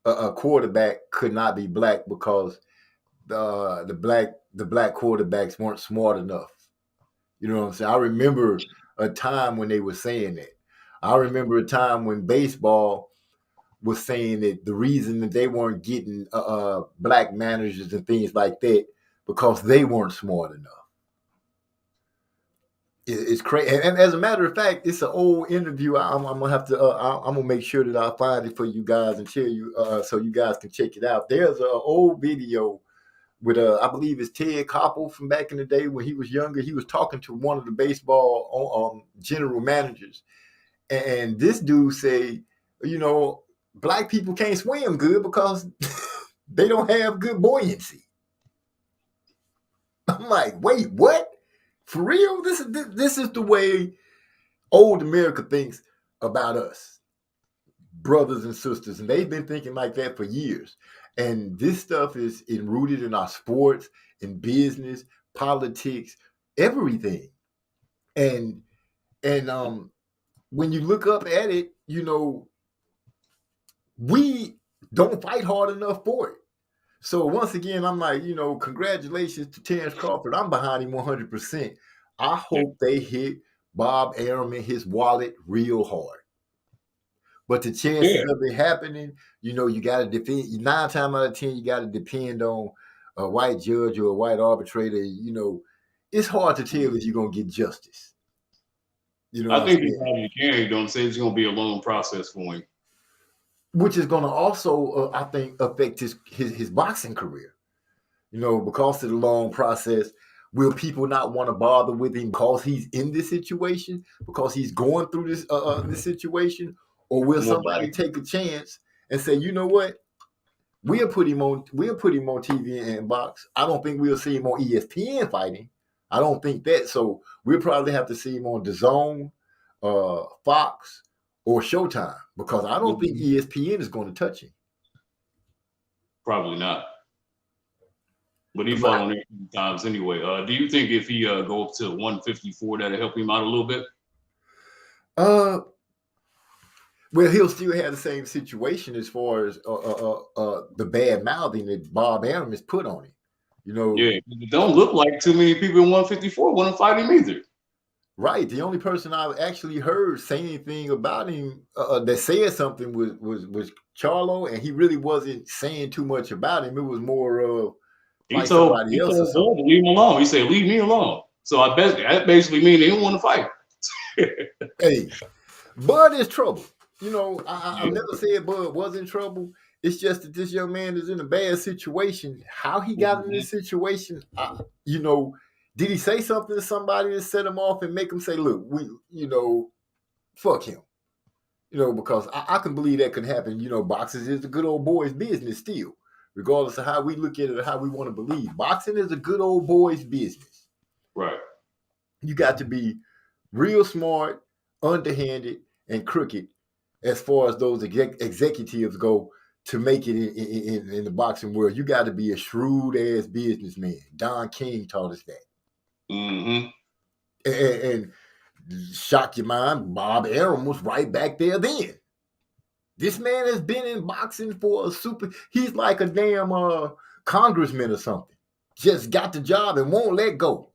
a quarterback could not be black because the black quarterbacks weren't smart enough. You know what I'm saying? I remember a time when they were saying that. I remember a time when baseball was saying that the reason that they weren't getting black managers and things like that because they weren't smart enough. It's crazy. And as a matter of fact, it's an old interview. I'm gonna have to. I'm gonna make sure that I find it for you guys and tell you so you guys can check it out. There's an old video with I believe it's Ted Koppel from back in the day when he was younger. He was talking to one of the baseball general managers, and this dude say, you know, black people can't swim good because they don't have good buoyancy. I'm like, wait, what? For real? This is the way old America thinks about us, brothers and sisters, and they've been thinking like that for years. And this stuff is rooted in our sports, in business, politics, everything. And when you look up at it, you know, we don't fight hard enough for it. So once again, I'm like, you know, congratulations to Terrence Crawford. I'm behind him 100%. I hope they hit Bob Arum in his wallet real hard. But the chances of it happening, you know, you got to defend. 9 times out of 10, you got to depend on a white judge or a white arbitrator. You know, it's hard to tell if you're going to get justice. You know, I think he probably can. You don't say it's going to be a long process for him. Which is going to also, I think, affect his boxing career. You know, because of the long process, will people not want to bother with him because he's in this situation, because he's going through this situation, or will somebody take a chance and say, you know what, we'll put him on TV and box. I don't think we'll see him on ESPN fighting. I don't think that. So we'll probably have to see him on DAZN, Fox, or Showtime, because I don't think ESPN is going to touch him. Probably not. But he fought on it a few times anyway. Do you think if he go up to 154, that'll help him out a little bit? Well, he'll still have the same situation as far as the bad mouthing that Bob Arum has put on him. You know, it don't look like too many people in 154 want to fight him either. Right. The only person I've actually heard say anything about him that said something was Charlo, and he really wasn't saying too much about him. It was more of he told Bob to leave him alone. He said, "Leave me alone." So I bet that basically means they don't want to fight. Hey, Bud is trouble. You know, I never said Bud was in trouble. It's just that this young man is in a bad situation. How he got in this situation, you know, did he say something to somebody to set him off and make him say, look, fuck him? You know, because I can believe that could happen. You know, boxing is a good old boy's business still, regardless of how we look at it or how we want to believe. Boxing is a good old boy's business. Right. You got to be real smart, underhanded, and crooked as far as those executives go to make it in the boxing world. You got to be a shrewd-ass businessman. Don King taught us that. Mm-hmm. And shock your mind, Bob Arum was right back there then. This man has been in boxing for a he's like a damn congressman or something. Just got the job and won't let go.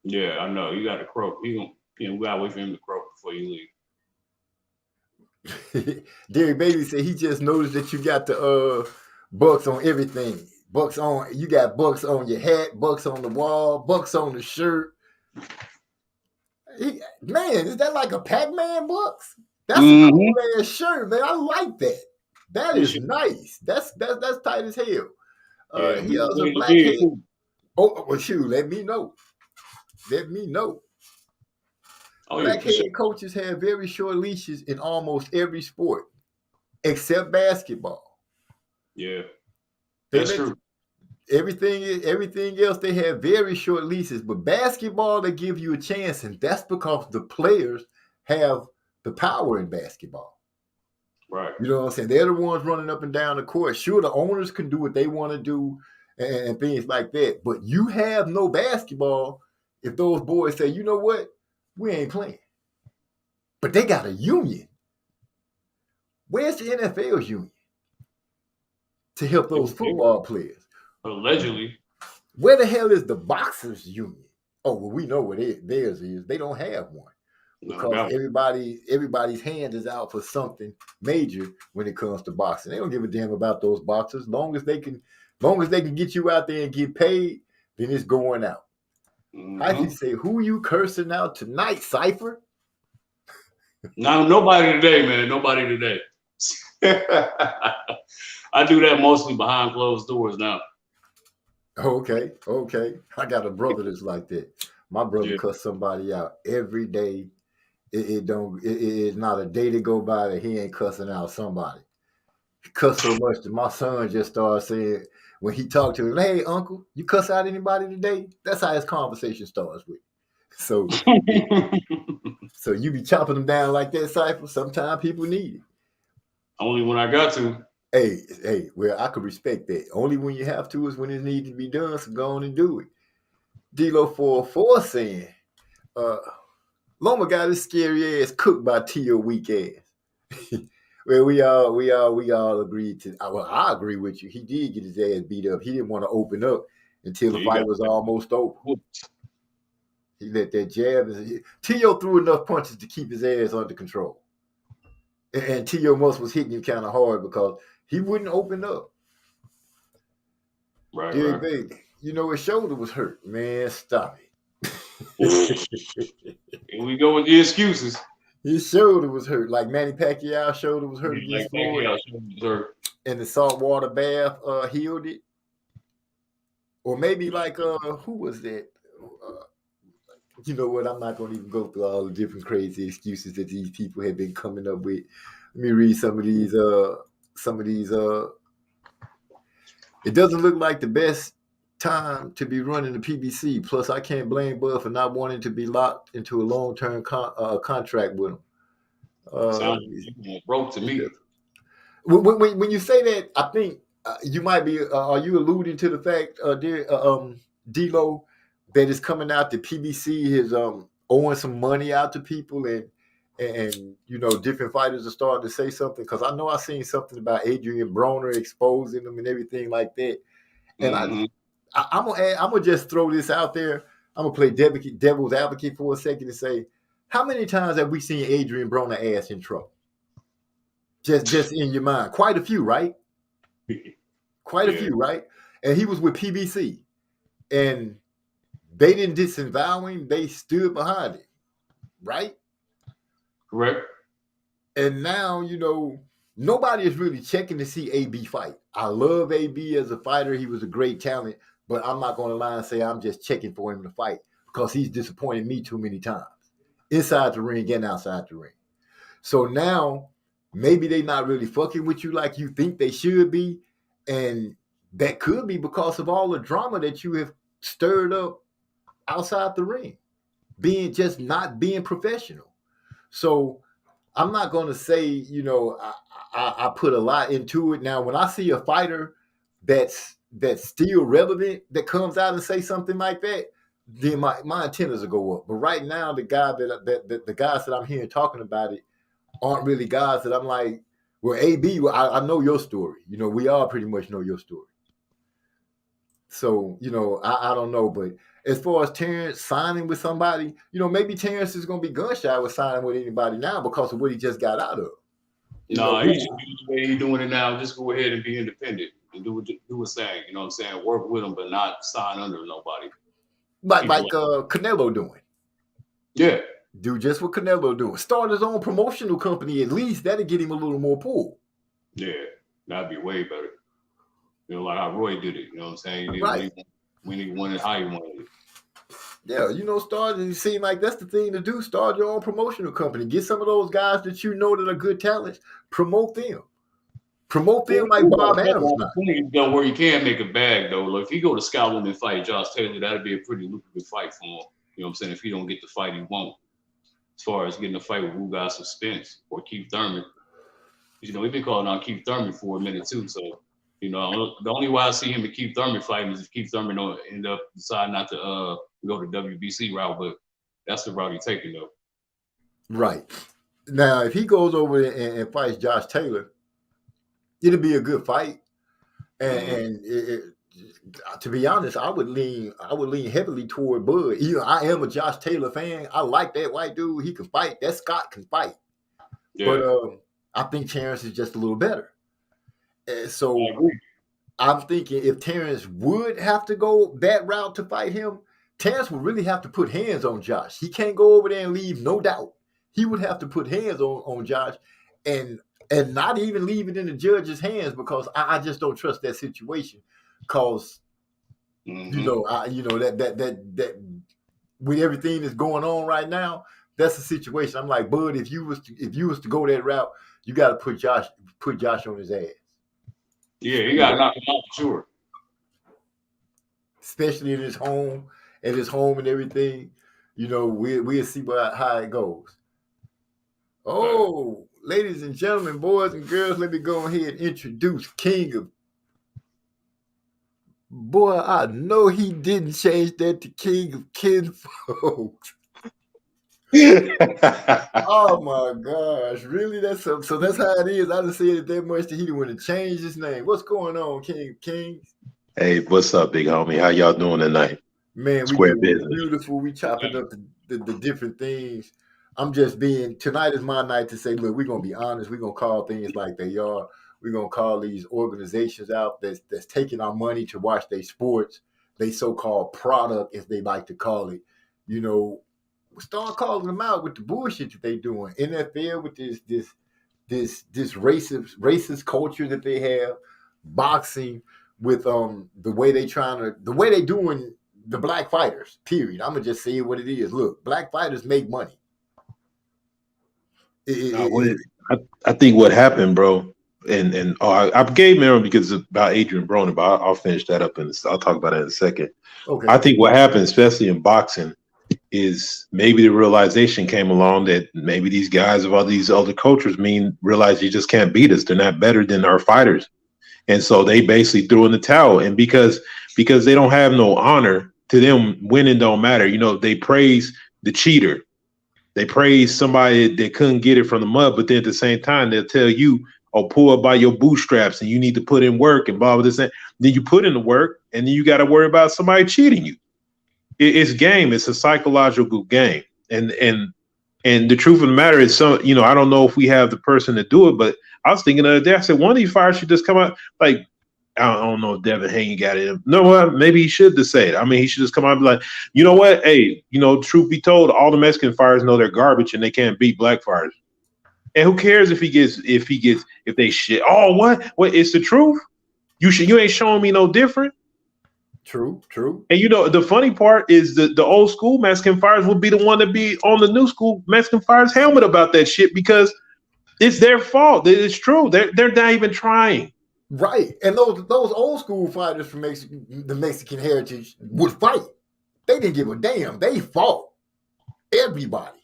Yeah, I know. You got to croak. We gotta wait for him to croak before you leave. Derek Bailey said he just noticed that you got the bucks on everything. You got bucks on your hat, bucks on the wall, bucks on the shirt. Man, is that like a Pac-Man bucks? That's a cool ass shirt, man. I like that. That is nice. That's tight as hell. He has a black head. Oh, well, shoot, let me know. Black-headed coaches have very short leashes in almost every sport, except basketball. Yeah, that's true. Everything else, they have very short leashes. But basketball, they give you a chance, and that's because the players have the power in basketball. Right. You know what I'm saying? They're the ones running up and down the court. Sure, the owners can do what they want to do and things like that. But you have no basketball if those boys say, you know what? We ain't playing. But they got a union. Where's the NFL's union to help those football players? Allegedly. Where the hell is the boxers union? Oh, well, we know what theirs is. They don't have one. Because everybody's hand is out for something major when it comes to boxing. They don't give a damn about those boxers. Long as they can get you out there and get paid, then it's going out. I can say, who you cursing out tonight, Cypher? No, nobody today, man. Nobody today. I do that mostly behind closed doors now. Okay. I got a brother that's like that. My brother cuss somebody out every day. It is not a day to go by that he ain't cussing out somebody. He cuss so much that my son just started saying, when he talked to him, hey, uncle, you cuss out anybody today? That's how his conversation starts with. So, so you be chopping them down like that, Cypher? Sometimes people need it. Only when I got to. Hey, well, I could respect that. Only when you have to is when it needs to be done, so go on and do it. D-Lo 404 saying, Loma got his scary ass cooked by T.O. weak ass. Well, we all agreed to. Well, I agree with you. He did get his ass beat up. He didn't want to open up until the fight was almost over. He let that jab. T.O. threw enough punches to keep his ass under control. And T.O. Must was hitting him kind of hard because he wouldn't open up. Right. Baby, you know his shoulder was hurt. Man, stop it. Here we go with the excuses. His shoulder was hurt, like Manny Pacquiao's shoulder was hurt. And the saltwater bath healed it. Or maybe like who was that? You know what? I'm not going to even go through all the different crazy excuses that these people have been coming up with. Let me read some of these. It doesn't look like the best time to be running the PBC. Plus, I can't blame Bud for not wanting to be locked into a long-term contract with him. Sounds broke to me. When you say that, I think you might be. Are you alluding to the fact, D-Lo, that is coming out that PBC is owing some money out to people and you know different fighters are starting to say something? Because I know I seen something about Adrian Broner exposing them and everything like that. And I'm gonna just throw this out there. I'm gonna play devil's advocate for a second and say, how many times have we seen Adrian Broner ass in trouble? Just in your mind, quite a few, right? Quite a few, right? And he was with PBC, and they didn't disavow him; they stood behind it, right? Correct. And now you know nobody is really checking to see AB fight. I love AB as a fighter; he was a great talent. But I'm not going to lie and say I'm just checking for him to fight because he's disappointed me too many times, inside the ring and outside the ring. So now maybe they're not really fucking with you like you think they should be. And that could be because of all the drama that you have stirred up outside the ring, not being professional. So I'm not going to say, you know, I put a lot into it. Now, when I see a fighter that's still relevant, that comes out and say something like that, then my antennas will go up. But right now, the guys that I'm hearing talking about it aren't really guys that I'm like, well, AB, I know your story. You know, we all pretty much know your story. So, you know, I don't know. But as far as Terrence signing with somebody, you know, maybe Terrence is going to be gun shy with signing with anybody now because of what he just got out of. No, he should do the way he's doing it now. Just go ahead and be independent and do what saying. You know what I'm saying? Work with him, but not sign under nobody. Like Canelo doing. Yeah. Do just what Canelo doing. Start his own promotional company at least. That'll get him a little more pull. Yeah, that'd be way better. You know, like how Roy did it. You know what I'm saying? Right. We need one how he wanted it. Yeah, you know, it seems like that's the thing to do. Start your own promotional company. Get some of those guys that you know that are good talents. Promote them. Promote them like Bob Adams. Where he can make a bag, though. Like, if he go to Scotland and fight Josh Taylor, that'd be a pretty lucrative fight for him. You know what I'm saying? If he don't get the fight he won't. As far as getting a fight with Ugas Spence or Keith Thurman. You know, we've been calling on Keith Thurman for a minute, too. So, you know, the only way I see him and Keith Thurman fighting is if Keith Thurman don't end up deciding not to go the WBC route, but that's the route he's taking, though. Right. Now, if he goes over and fights Josh Taylor, it'll be a good fight. And to be honest, I would lean heavily toward Bud. You know, I am a Josh Taylor fan. I like that white dude. He can fight. That Scott can fight. Yeah. But I think Terrence is just a little better. And so I'm thinking if Terrence would have to go that route to fight him, Terrence would really have to put hands on Josh. He can't go over there and leave, no doubt. He would have to put hands on Josh and not even leave it in the judge's hands because I just don't trust that situation. Because you know that with everything that's going on right now, that's the situation. I'm like, Bud, if you was to go that route, you got to put Josh on his ass. Yeah, you got to knock him out for sure. Especially at his home and everything. You know, we'll see how it goes. Oh, ladies and gentlemen, boys and girls, let me go ahead and introduce King of. Boy, I know he didn't change that to King of Kinfolks. Oh my gosh, really? So that's how it is. I done said it that much that he didn't want to change his name. What's going on, King of Kings? Hey, what's up, big homie? How y'all doing tonight? Man, we doing beautiful. We chopping up the different things. Tonight is my night to say, look, we're gonna be honest. We're gonna call things like they are. We're gonna call these organizations out that's taking our money to watch their sports, they so-called product, as they like to call it. You know, start calling them out with the bullshit that they doing. NFL with this racist culture that they have, boxing with the way they doing the black fighters. Period. I'm gonna just say what it is. Look, black fighters make money. I think what happened, bro, and I gave Aaron because it's about Adrian Broner, but I'll finish that up and I'll talk about that in a second. Okay. I think what happened, especially in boxing, is maybe the realization came along that maybe these guys of all these other cultures realize you just can't beat us. They're not better than our fighters. And so they basically threw in the towel. And because they don't have no honor, to them, winning don't matter. You know, they praise the cheater. They praise somebody that couldn't get it from the mud, but then at the same time, they'll tell you, oh, pull up by your bootstraps and you need to put in work and blah, blah, this. Then you put in the work and then you got to worry about somebody cheating you. It's game. It's a psychological game. And the truth of the matter is, I don't know if we have the person to do it, but I was thinking the other day, I said, one of these fighters should just come out like, I don't know if Devin Haney got it. No, what? Maybe he should just say it. I mean, he should just come out and be like, you know what? Hey, truth be told, all the Mexican fighters know they're garbage and they can't beat black fighters. And who cares if they shit? Oh, what? What? It's the truth. You ain't showing me no different. True. And the funny part is the old school Mexican fighters will be the one to be on the new school Mexican fighters helmet about that shit because it's their fault. It's true. They're not even trying. Right. And those old school fighters from the Mexican heritage would fight. They didn't give a damn. They fought everybody.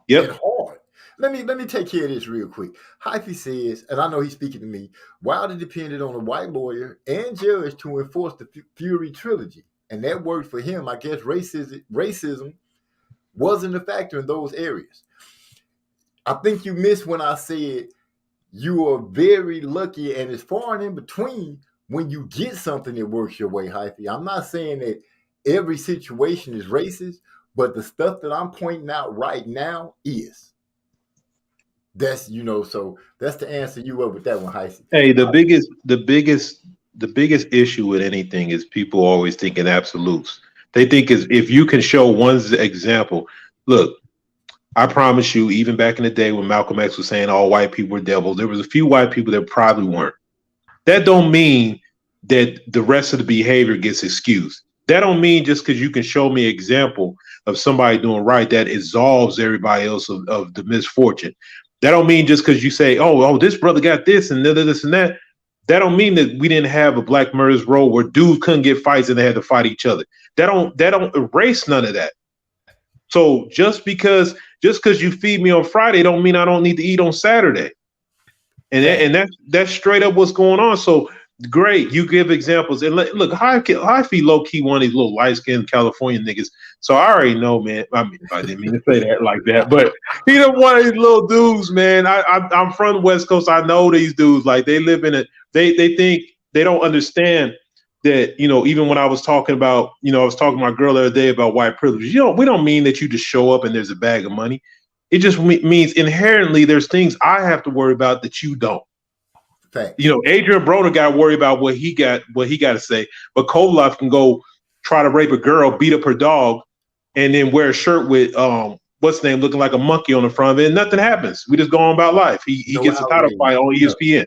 Yep. And hard. Let me take care of this real quick. Hyphy says, and I know he's speaking to me, Wilder depended on a white lawyer and judge to enforce the Fury trilogy and that worked for him. I guess racism wasn't a factor in those areas. I think you missed when I said you are very lucky, and it's far and in between when you get something that works your way, Hyphy. I'm not saying that every situation is racist, but the stuff that I'm pointing out right now is. That's so that's to answer you up with that one, Hyphy. Hey, the biggest issue with anything is people always think in absolutes. They think if you can show one example, look, I promise you, even back in the day when Malcolm X was saying all white people were devils, there was a few white people that probably weren't. That don't mean that the rest of the behavior gets excused. That don't mean just because you can show me an example of somebody doing right that absolves everybody else of the misfortune. That don't mean just because you say, oh, this brother got this and this and that. That don't mean that we didn't have a Black Murderers Row where dudes couldn't get fights and they had to fight each other. That don't erase none of that. So just because you feed me on Friday don't mean I don't need to eat on Saturday. And that's straight up what's going on. So great, you give examples. And look, Hyphy low key one of these little light skinned California niggas. So I already know, man. I mean, I didn't mean to say that like that, but he one of these little dudes, man. I'm from the West Coast. I know these dudes. Like they live in they think they don't understand that, even when I was talking about, I was talking to my girl the other day about white privilege. We don't mean that you just show up and there's a bag of money. It just means inherently there's things I have to worry about that you don't. Fact. Adrian Broner got to worry about what he got to say, but Koloff can go try to rape a girl, beat up her dog, and then wear a shirt with what's the name looking like a monkey on the front of it, and nothing happens. We just go on about life. He gets a title fight on ESPN.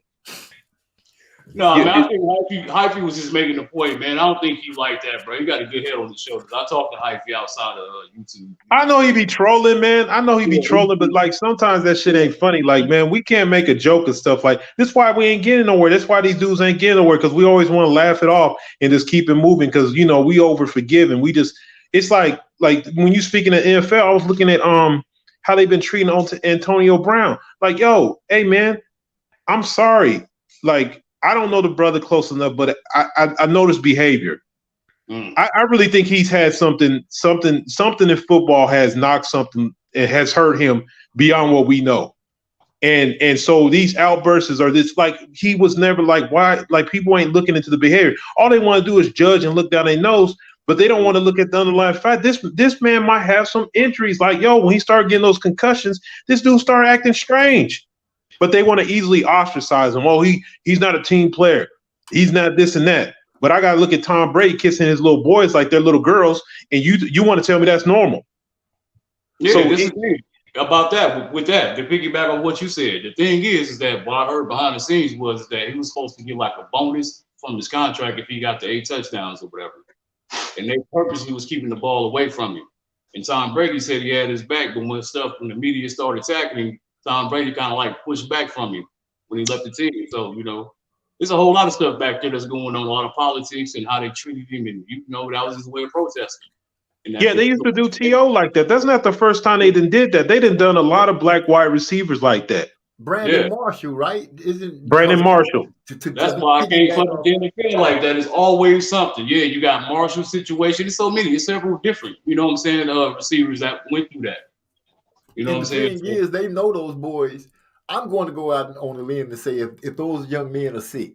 No, I think Hyphy was just making a point, man. I don't think he like that, bro. You got a good head on the shoulders. I talk to Hyphy outside of YouTube. I know he be trolling, man. I know he be trolling, but like sometimes that shit ain't funny. Like, man, we can't make a joke and stuff like this. Why we ain't getting nowhere? That's why these dudes ain't getting nowhere, because we always want to laugh it off and just keep it moving. Because we over forgive and we just. It's like when you speaking of NFL, I was looking at how they've been treating Antonio Brown. Like, yo, hey man, I'm sorry. Like, I don't know the brother close enough, but I noticed behavior. I really think he's had something in football has knocked something and has hurt him beyond what we know. And so these outbursts are this, like, he was never like, why, like, people ain't looking into the behavior. All they want to do is judge and look down their nose, but they don't want to look at the underlying fact. This man might have some injuries. Like, yo, when he started getting those concussions, this dude started acting strange. But they want to easily ostracize him. Oh, he's not a team player. He's not this and that. But I gotta look at Tom Brady kissing his little boys like they're little girls, and you want to tell me that's normal? Yeah, so this is the thing about that. With that, to piggyback on what you said, the thing is that what I heard behind the scenes was that he was supposed to get like a bonus from his contract if he got the 8 touchdowns or whatever, and they purposely was keeping the ball away from him. And Tom Brady said he had his back, but when the media started attacking him, Tom Brady kind of like pushed back from him when he left the team. So, there's a whole lot of stuff back there that's going on, a lot of politics and how they treated him. And, that was his way of protesting. Yeah, they used to do TO like that. That's not the first time they did that. They done a lot of black wide receivers like that. Brandon Marshall, right? Isn't Brandon Marshall? That's why I can't fuck the NFL like that. It's always something. Yeah, you got Marshall situation. There's so many. There's several different, receivers that went through that. You know what I'm saying? The thing is, they know those boys. I'm going to go out on a limb to say if those young men are sick,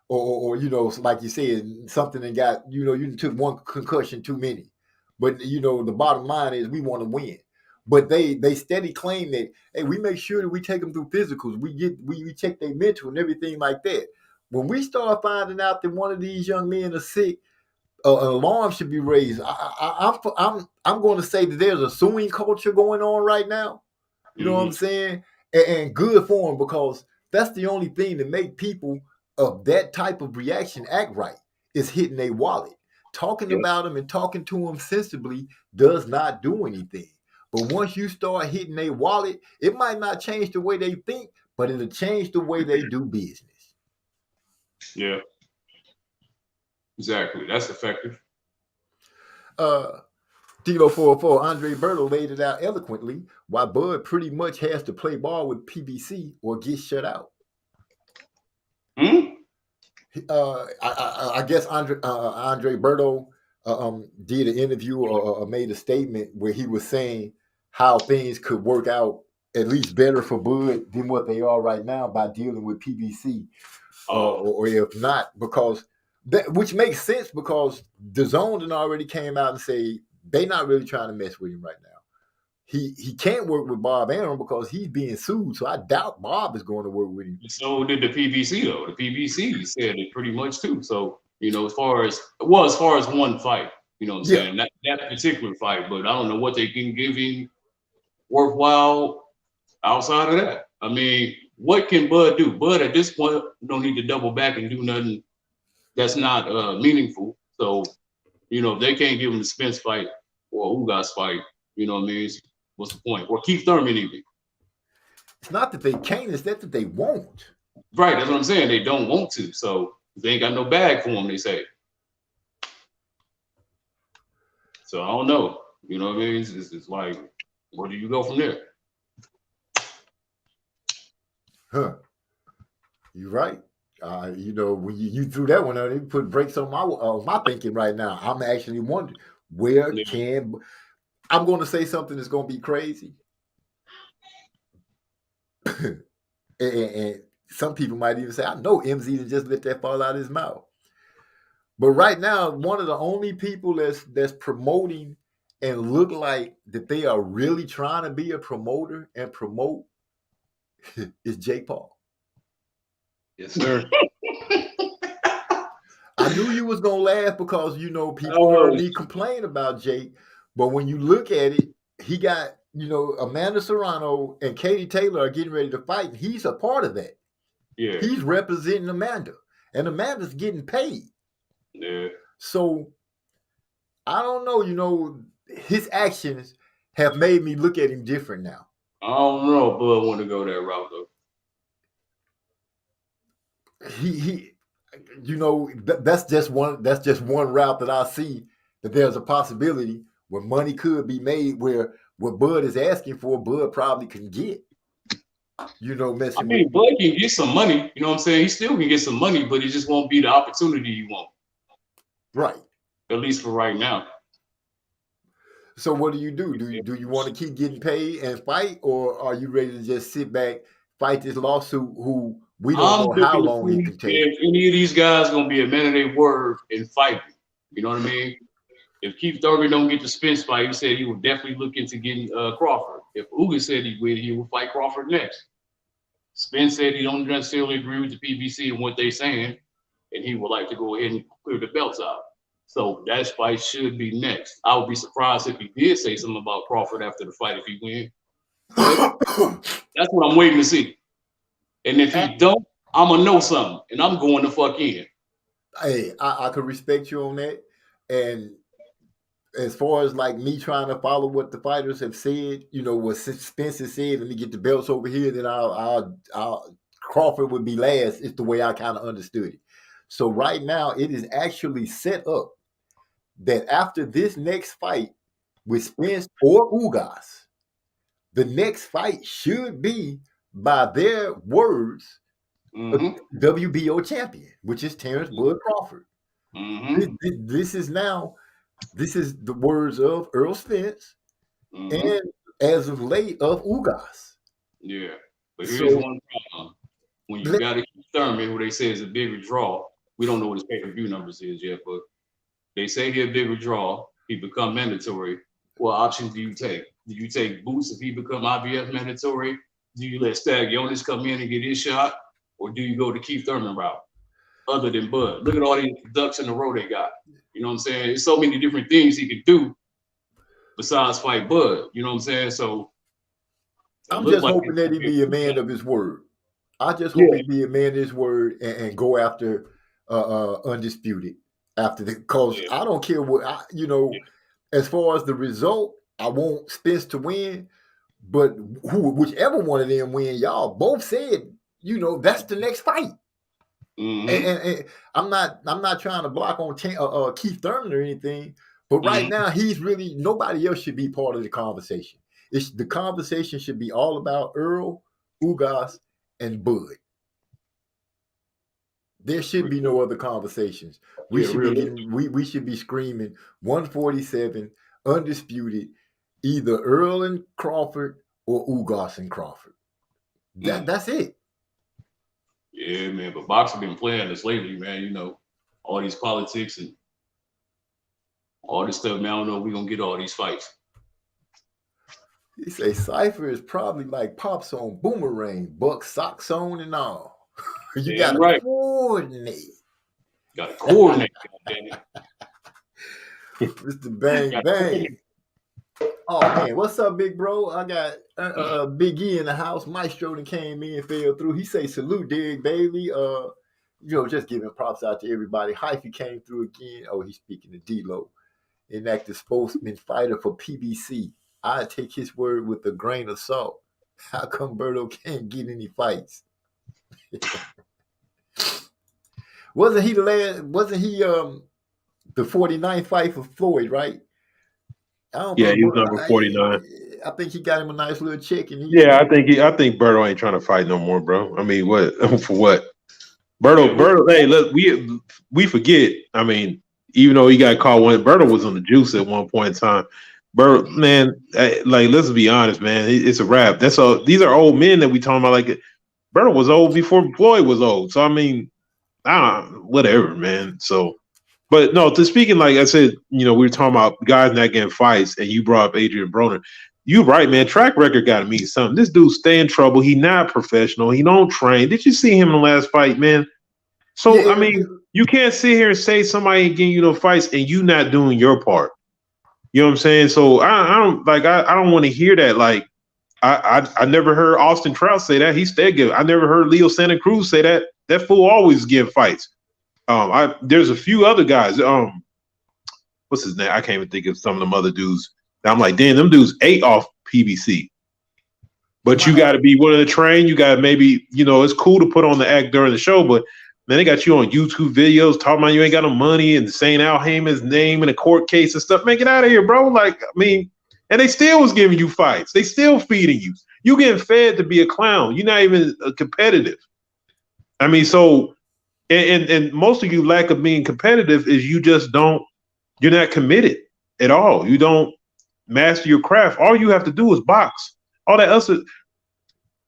or like you said, something that got, you took one concussion too many. But, the bottom line is we want to win. But they steady claim that, hey, we make sure that we take them through physicals. We check their mental and everything like that. When we start finding out that one of these young men are sick, an alarm should be raised. I'm going to say that there's a suing culture going on right now. You know what I'm saying? And good for them, because that's the only thing that make people of that type of reaction act right is hitting their wallet. Talking about them and talking to them sensibly does not do anything. But once you start hitting their wallet, it might not change the way they think, but it'll change the way they do business. Yeah. Exactly. That's effective. Tilo 404, Andre Berto laid it out eloquently why Bud pretty much has to play ball with PBC or get shut out. I guess Andre Berto did an interview or made a statement where he was saying how things could work out at least better for Bud than what they are right now by dealing with PBC, or if not, because which makes sense because the Zone done already came out and say they not really trying to mess with him right now. He can't work with Bob Arum because he's being sued, so I doubt Bob is going to work with him. So did the PBC though. The PBC said it pretty much too. So as far as one fight, you know what I'm saying, that particular fight, but I don't know what they can give him worthwhile outside of that. I mean, what can Bud do? Bud at this point don't need to double back and do nothing that's not meaningful. So if they can't give him the Spence fight or Ugas fight, you know what I mean? What's the point? Or Keith Thurman even. It's not that they can't, it's that they won't. Right, that's what I'm saying. They don't want to. So they ain't got no bag for them, they say. So I don't know. You know what I mean? It's like, where do you go from there? Huh. You're right. When you threw that one out, it put brakes on my thinking right now. I'm actually wondering where can I'm going to say something that's going to be crazy. and some people might even say, I know MZ didn't just let that fall out of his mouth. But right now, one of the only people that's promoting and look like that they are really trying to be a promoter and promote is Jake Paul. Yes, sir. I knew you was gonna laugh because people heard me complain about Jake, but when you look at it, he got Amanda Serrano and Katie Taylor are getting ready to fight, and he's a part of that. Yeah, he's representing Amanda, and Amanda's getting paid. Yeah. So I don't know. His actions have made me look at him different now. I don't know if Bud want to go that route though. That's just one route that I see that there's a possibility where money could be made where what Bud is asking for, Bud probably can get. Messing I mean, Bud can get some money, you know what I'm saying? He still can get some money, but it just won't be the opportunity you want. Right. At least for right now. So what do you do? Do you want to keep getting paid and fight, or are you ready to just sit back, fight this lawsuit who we don't know how long it can take? If any of these guys gonna be a man of their word and fight, you know what I mean? If Keith Thurman don't get the Spence fight, he said he would definitely look into getting Crawford. If Ugas said he would fight Crawford next. Spence said he don't necessarily agree with the PBC and what they're saying, and he would like to go ahead and clear the belts out. So that fight should be next. I would be surprised if he did say something about Crawford after the fight if he wins. That's what I'm waiting to see. And if he don't, I'm going to know something, and I'm going the fuck in. Hey, I could respect you on that. And as far as like me trying to follow what the fighters have said, what Spencer said, let me get the belts over here, then I'll Crawford would be last, is the way I kind of understood it. So right now, it is actually set up that after this next fight with Spence or Ugas, the next fight should be, by their words, WBO champion, which is Terrence Bud Crawford. This is the words of Earl Spence and as of late of Ugas. Yeah, but here's one problem. When you got to keep Thurman, who they say is a bigger draw, we don't know what his pay-per-view numbers is yet, but they say he's a bigger draw. He become mandatory. What options do you take? Do you take Boots if he become IBF mandatory? Do you let Stagionis come in and get his shot? Or do you go the Keith Thurman route? Other than Bud. Look at all these ducks in a row they got. You know what I'm saying? There's so many different things he could do besides fight Bud. You know what I'm saying? So I'm just hoping that he be a man of his word. I just hope he be a man of his word and go after Undisputed after the, because I don't care what as far as the result, I want Spence to win, but whichever one of them win, y'all both said that's the next fight. And I'm not trying to block on Keith Thurman or anything, but right now he's really, nobody else should be part of the conversation. The conversation should be all about Earl, Ugas, and Bud. There should be no other conversations. We should be screaming 147 undisputed, either Earl and Crawford or Ugas and Crawford. That's it. Yeah, man. But boxing been playing this lately, man. You know, all these politics and all this stuff. Man, I don't know if we're gonna get all these fights. He say Cypher is probably like Pops on Boomerang, Buck socks on and all. You gotta coordinate. Gotta coordinate, goddammit. Mr. Bang Bang. Oh man, what's up, big bro? I got Big E in the house. Maestro came in, fell through. He say salute, Derek Bailey. Just giving props out to everybody. Hyphy came through again. Oh, he's speaking to D-Lo. Inactive spokesman fighter for PBC. I take his word with a grain of salt. How come Berto can't get any fights? Wasn't he the 49th fight for Floyd, right? He's number 49. I think he got him a nice little check. And I think Berto ain't trying to fight no more, bro. I mean, what for what? Berto, hey, look, we forget. I mean, even though he got caught Berto was on the juice at one point in time. Berto, man, like, let's be honest, man. It's a wrap. That's all. These are old men that we talking about. Like, Berto was old before Floyd was old. So I mean, whatever, man. So, but no, to speaking, like I said, we were talking about guys not getting fights, and you brought up Adrian Broner. You're right, man. Track record got to mean something. This dude stay in trouble. He not professional. He don't train. Did you see him in the last fight, man? So yeah. I mean, you can't sit here and say somebody ain't getting you no fights and you not doing your part. You know what I'm saying? So I don't want to hear that. Like, I never heard Austin Trout say that. He stayed good. I never heard Leo Santa Cruz say that. That fool always give fights. There's a few other guys. What's his name? I can't even think of some of them other dudes. I'm like, damn, them dudes ate off PBC. But you got to be willing to train. You got to maybe, it's cool to put on the act during the show, but man, they got you on YouTube videos talking about you ain't got no money and saying Al Heyman's name in a court case and stuff. Man, get out of here, bro. Like, I mean, and they still was giving you fights. They still feeding you. You getting fed to be a clown. You're not even competitive. I mean, so, and most of you lack of being competitive is you're not committed at all. You don't master your craft. All you have to do is box. All that else is,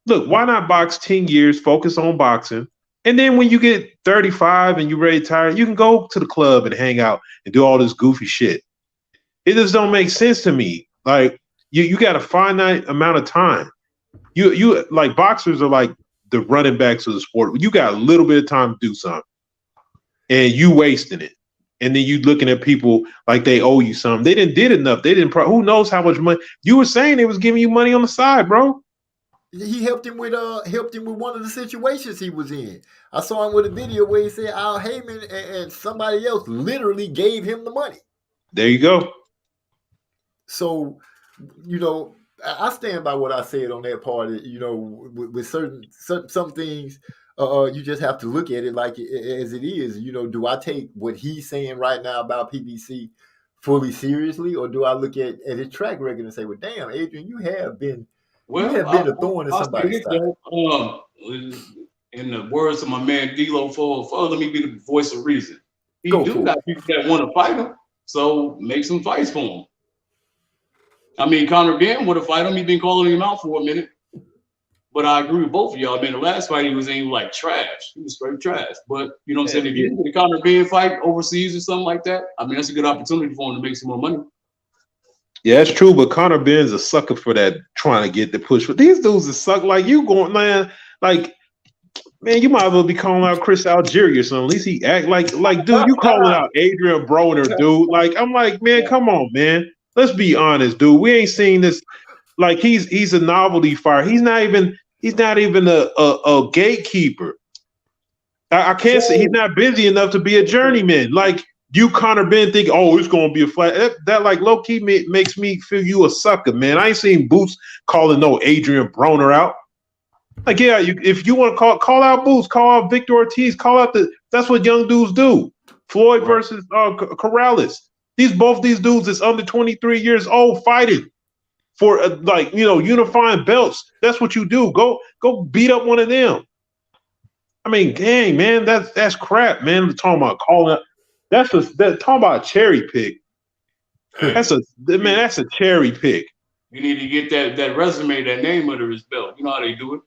look, why not box 10 years, focus on boxing, and then when you get 35 and you're ready to retire, you can go to the club and hang out and do all this goofy shit. It just don't make sense to me. Like, you got a finite amount of time. You like, boxers are like the running backs of the sport. You got a little bit of time to do something, and you wasting it. And then you looking at people like they owe you something. They didn't did enough. They didn't. Who knows how much money? You were saying they was giving you money on the side, bro. He helped him with one of the situations he was in. I saw him with a video where he said Al Heyman and somebody else literally gave him the money. There you go. So, I stand by what I said on that part. With some things, you just have to look at it like as it is. Do I take what he's saying right now about PBC fully seriously, or do I look at his track record and say, well, damn, Adrian, you have been a thorn in somebody's side. In the words of my man D-Lo, let me be the voice of reason. He got people that want to fight him, so make some fights for him. I mean, Conor Ben would have fight him. He's been calling him out for a minute. But I agree with both of y'all. I mean, the last fight he was in like trash. He was straight trash. But you know what I'm saying? If you get a Conor Ben fight overseas or something like that, I mean, that's a good opportunity for him to make some more money. Yeah, that's true. But Conor Ben's a sucker for that, trying to get the push. But these dudes are suck. Like, you going, man, like, man, you might as well be calling out Chris Algieri or something. At least he act like, dude, you calling out Adrian Broner, dude. Like, I'm like, man, come on, man. Let's be honest, dude. We ain't seen this. Like, he's a novelty fighter. He's not even a gatekeeper. I can't say he's not busy enough to be a journeyman. Like, you, Conor Ben, think, oh, it's gonna be a flat. That like low key makes me feel you a sucker, man. I ain't seen Boots calling no Adrian Broner out. Like, yeah, if you want to call out Boots, call out Victor Ortiz, call out that's what young dudes do. Floyd versus Corrales. Both these dudes is under 23 years old fighting for unifying belts. That's what you do. Go beat up one of them. I mean, dang, man, that's crap, man. We're talking about calling. Talking about a cherry pick. That's a cherry pick. You need to get that resume, that name under his belt. You know how they do it.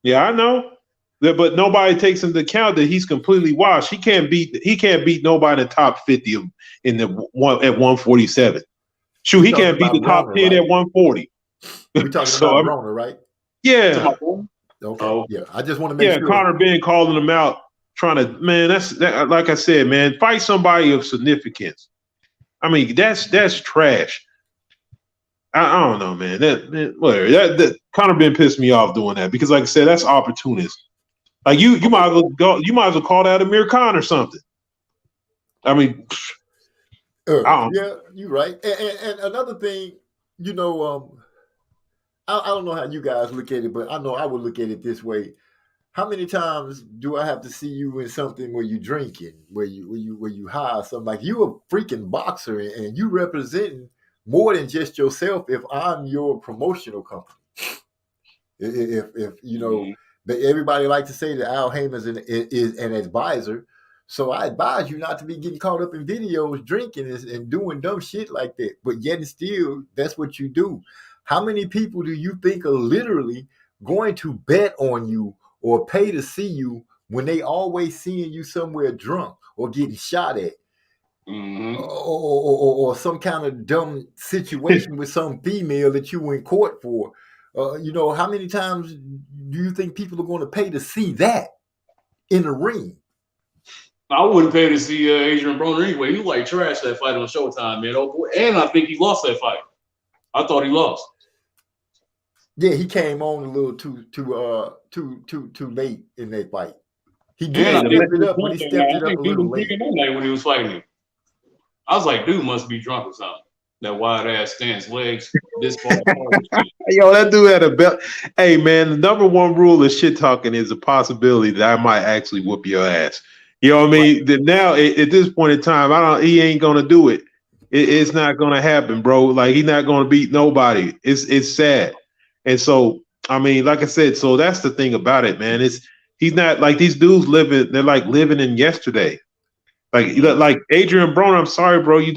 Yeah, I know. But nobody takes into account that he's completely washed. He can't beat nobody in the top 50 in the one at 147. Shoot, he can't beat the top 10 at 140. We talking about Broner, right? Yeah. Okay. Oh. Yeah. I just want to make sure. Yeah, Conor Ben calling him out, trying to that's like I said, man, fight somebody of significance. I mean, that's trash. I don't know, man. Whatever. That Conor Ben pissed me off doing that because, like I said, that's opportunist. Like you might as well go. You might as well call that Amir Khan or something. I mean, yeah, you're right. And another thing, you know, I don't know how you guys look at it, but I know I would look at it this way. How many times do I have to see you in something where you drinking, where you hire something? Like you a freaking boxer and you representing more than just yourself. If I'm your promotional company, if you know, but everybody like to say that Al Heyman is an advisor. So I advise you not to be getting caught up in videos, drinking and doing dumb shit like that. But yet and still, that's what you do. How many people do you think are literally going to bet on you or pay to see you when they always seeing you somewhere drunk or getting shot at? Or some kind of dumb situation with some female that you were in court for? You know, how many times do you think people are going to pay to see that in the ring? I wouldn't pay to see Adrian Broner anyway. He like trash that fight on Showtime, man. Oh boy. And I think he lost that fight. I thought he lost. Yeah, he came on a little too late in that fight. He did step it up, but he stepped it up a little late. When he was fighting him, I was like, dude must be drunk or something. That wide ass stance, legs this far. Yo, that dude had a belt. Hey man, the number one rule of shit talking is a possibility that I might actually whoop your ass. You know what I mean? That now at this point in time, he ain't gonna do it. It's not gonna happen, bro. Like he's not gonna beat nobody. It's sad. And so, I mean, like I said, so that's the thing about it, man. He's not like these dudes living. They're like living in yesterday. Like Adrian Broner. I'm sorry, bro. You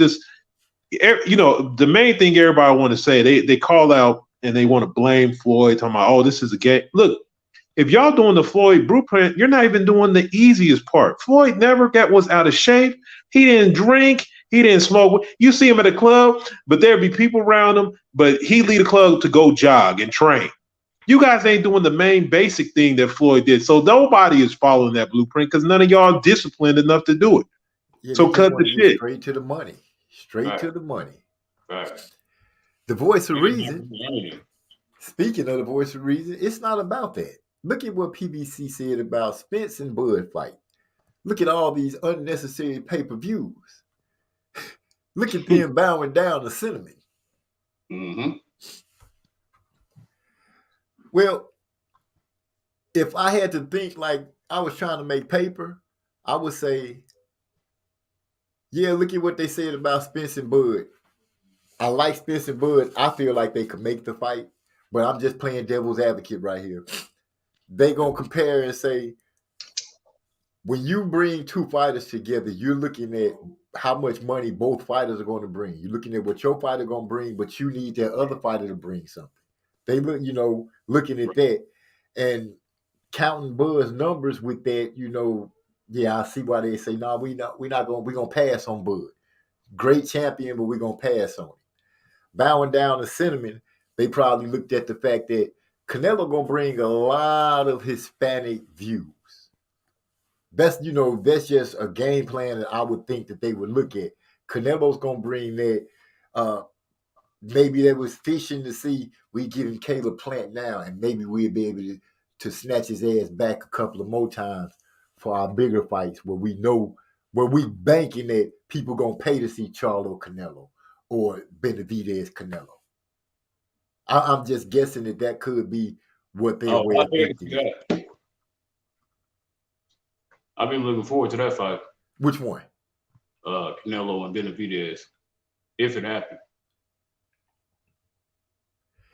know, the main thing everybody want to say, they call out and they want to blame Floyd, talking about, oh, this is a game. Look, if y'all doing the Floyd blueprint, you're not even doing the easiest part. Floyd never was out of shape. He didn't drink. He didn't smoke. You see him at a club, but there'd be people around him, but he lead the club to go jog and train. You guys ain't doing the main basic thing that Floyd did. So nobody is following that blueprint because none of y'all are disciplined enough to do it. Yeah, so cut the shit. Straight to the money. Straight to the money. Right. The voice of reason. Speaking of the voice of reason, it's not about that. Look at what PBC said about Spence and Bud fight. Look at all these unnecessary pay-per-views. Look at them bowing down to Cinnamon. Mm-hmm. Well, if I had to think like I was trying to make paper, I would say, yeah, look at what they said about Spence and Bud. I like Spence and Bud. I feel like they could make the fight, but I'm just playing devil's advocate right here. They gonna compare and say, when you bring two fighters together, you're looking at how much money both fighters are going to bring. You're looking at what your fighter going to bring, but you need that other fighter to bring something. They look, looking at that and counting Bud's numbers with that, yeah, I see why they say, no, we're gonna pass on Bud. Great champion, but we're gonna pass on him. Bowing down to Cinnamon, they probably looked at the fact that Canelo gonna bring a lot of Hispanic views. That's just a game plan that I would think that they would look at. Canelo's gonna bring that. Maybe they was fishing to see we give him Caleb Plant now, and maybe we'll be able to snatch his ass back a couple of more times for our bigger fights where we banking that people gonna pay to see Charlo Canelo or Benavidez Canelo. I'm just guessing that could be what their way of thinking. I've been looking forward to that fight. Which one? Canelo and Benavidez, if it happened.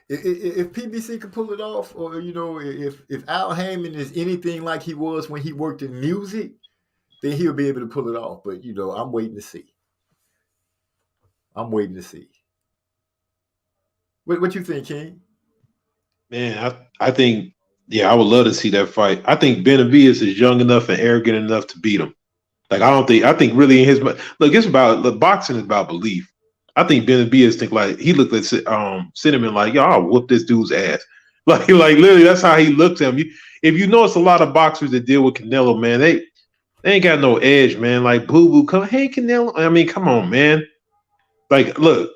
If PBC could pull it off, or if Al Heyman is anything like he was when he worked in music, then he'll be able to pull it off. But I'm waiting to see. What you think, King? Man, I think, I would love to see that fight. I think Benavidez is young enough and arrogant enough to beat him. Like, I think really in his look, boxing is about belief. I think Benavidez think like he looked at Cinnamon like, yo, I'll whoop this dude's ass. Like literally, that's how he looked at him. If you notice a lot of boxers that deal with Canelo, man, they ain't got no edge, man. Like Boo Boo, come, hey Canelo. I mean, come on, man. Like, look,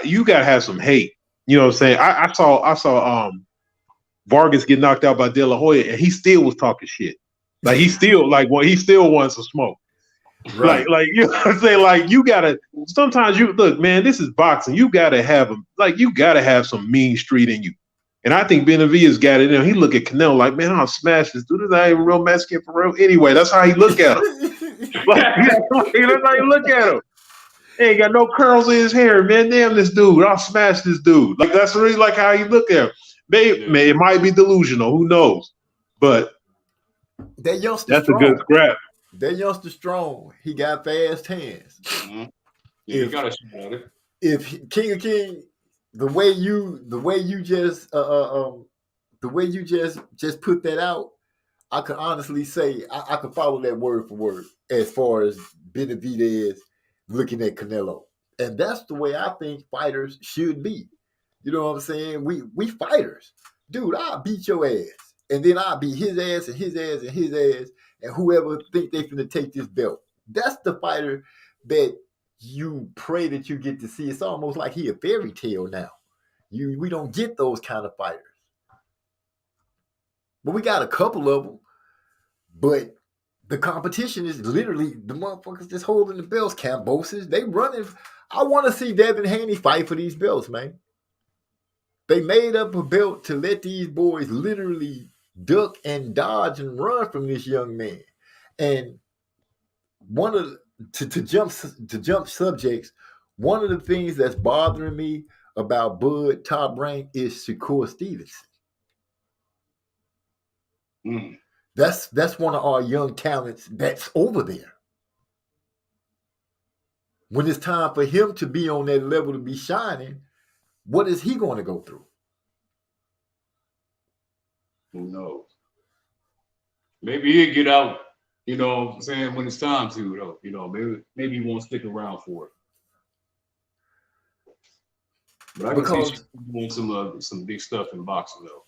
you gotta have some hate. You know what I'm saying? I saw Vargas get knocked out by De La Hoya, and he still was talking shit. Like he still wants some smoke. Right. Like you know what I'm saying? Like you gotta sometimes look, man, this is boxing. You gotta have some mean street in you. And I think Benavidez got it in. He look at Canelo like, man, I'll smash this dude. This ain't even real Mexican for real. Anyway, that's how he look at him. That's how he look at him. He ain't got no curls in his hair, man. Damn this dude. I'll smash this dude. Like that's really like how you look at him. It might be delusional, who knows? But that youngster that's strong. A good scrap. That youngster strong. He got fast hands. Mm-hmm. Yeah, you gotta shoot at it. If King of King, the way you just put that out, I could honestly say I could follow that word for word as far as Benavidez looking at Canelo. And that's the way I think fighters should be. You know what I'm saying? We fighters. Dude, I'll beat your ass. And then I'll beat his ass and his ass and his ass and whoever think they finna take this belt. That's the fighter that you pray that you get to see. It's almost like he a fairy tale now. We don't get those kind of fighters. But we got a couple of them. But the competition is literally the motherfuckers that's holding the belts. Cambosis, they running. I want to see Devin Haney fight for these belts, man. They made up a belt to let these boys literally duck and dodge and run from this young man. And one of to jump subjects, one of the things that's bothering me about Bud Top Rank is Shakur Stevenson. Mm. That's one of our young talents that's over there. When it's time for him to be on that level to be shining, what is he going to go through? Who knows? Maybe he'll get out, you know what I'm saying, when it's time to, though. You know, maybe he won't stick around for it. But I can see doing some big stuff in boxing, though.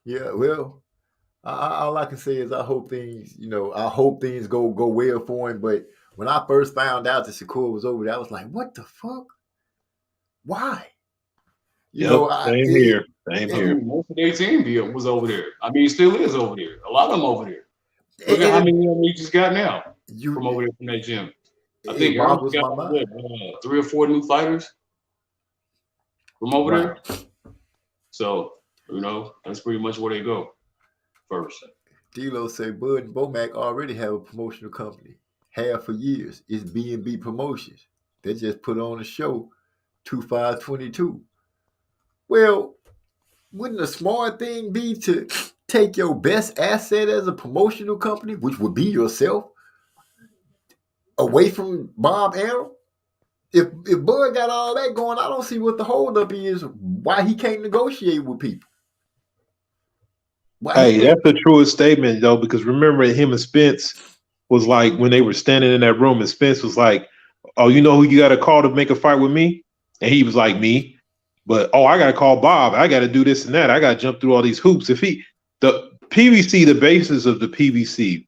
Yeah, well, all I can say is I hope things go well for him. But when I first found out that Shakur was over there, I was like, what the fuck? Why? Same here. Most of their team was over there. I mean, still is over there. A lot of them over there. Look at how many of them he just got now from over there from that gym. I think Aaron's got 3 or 4 new fighters from over there. So, that's pretty much where they go first. D-Lo say Bud and Bomac already have a promotional company. Have for years. It's B&B Promotions. They just put on a show 2522. Well, wouldn't a smart thing be to take your best asset as a promotional company, which would be yourself, away from Bob Arum? If Bud got all that going, I don't see what the holdup is, why he can't negotiate with people. That's the truest statement, though, because remember him and Spence was like, when they were standing in that room, and Spence was like, oh, you know who you got to call to make a fight with me? And he was like, me. But, I got to call Bob. I got to do this and that. I got to jump through all these hoops. The PBC, the basis of the PBC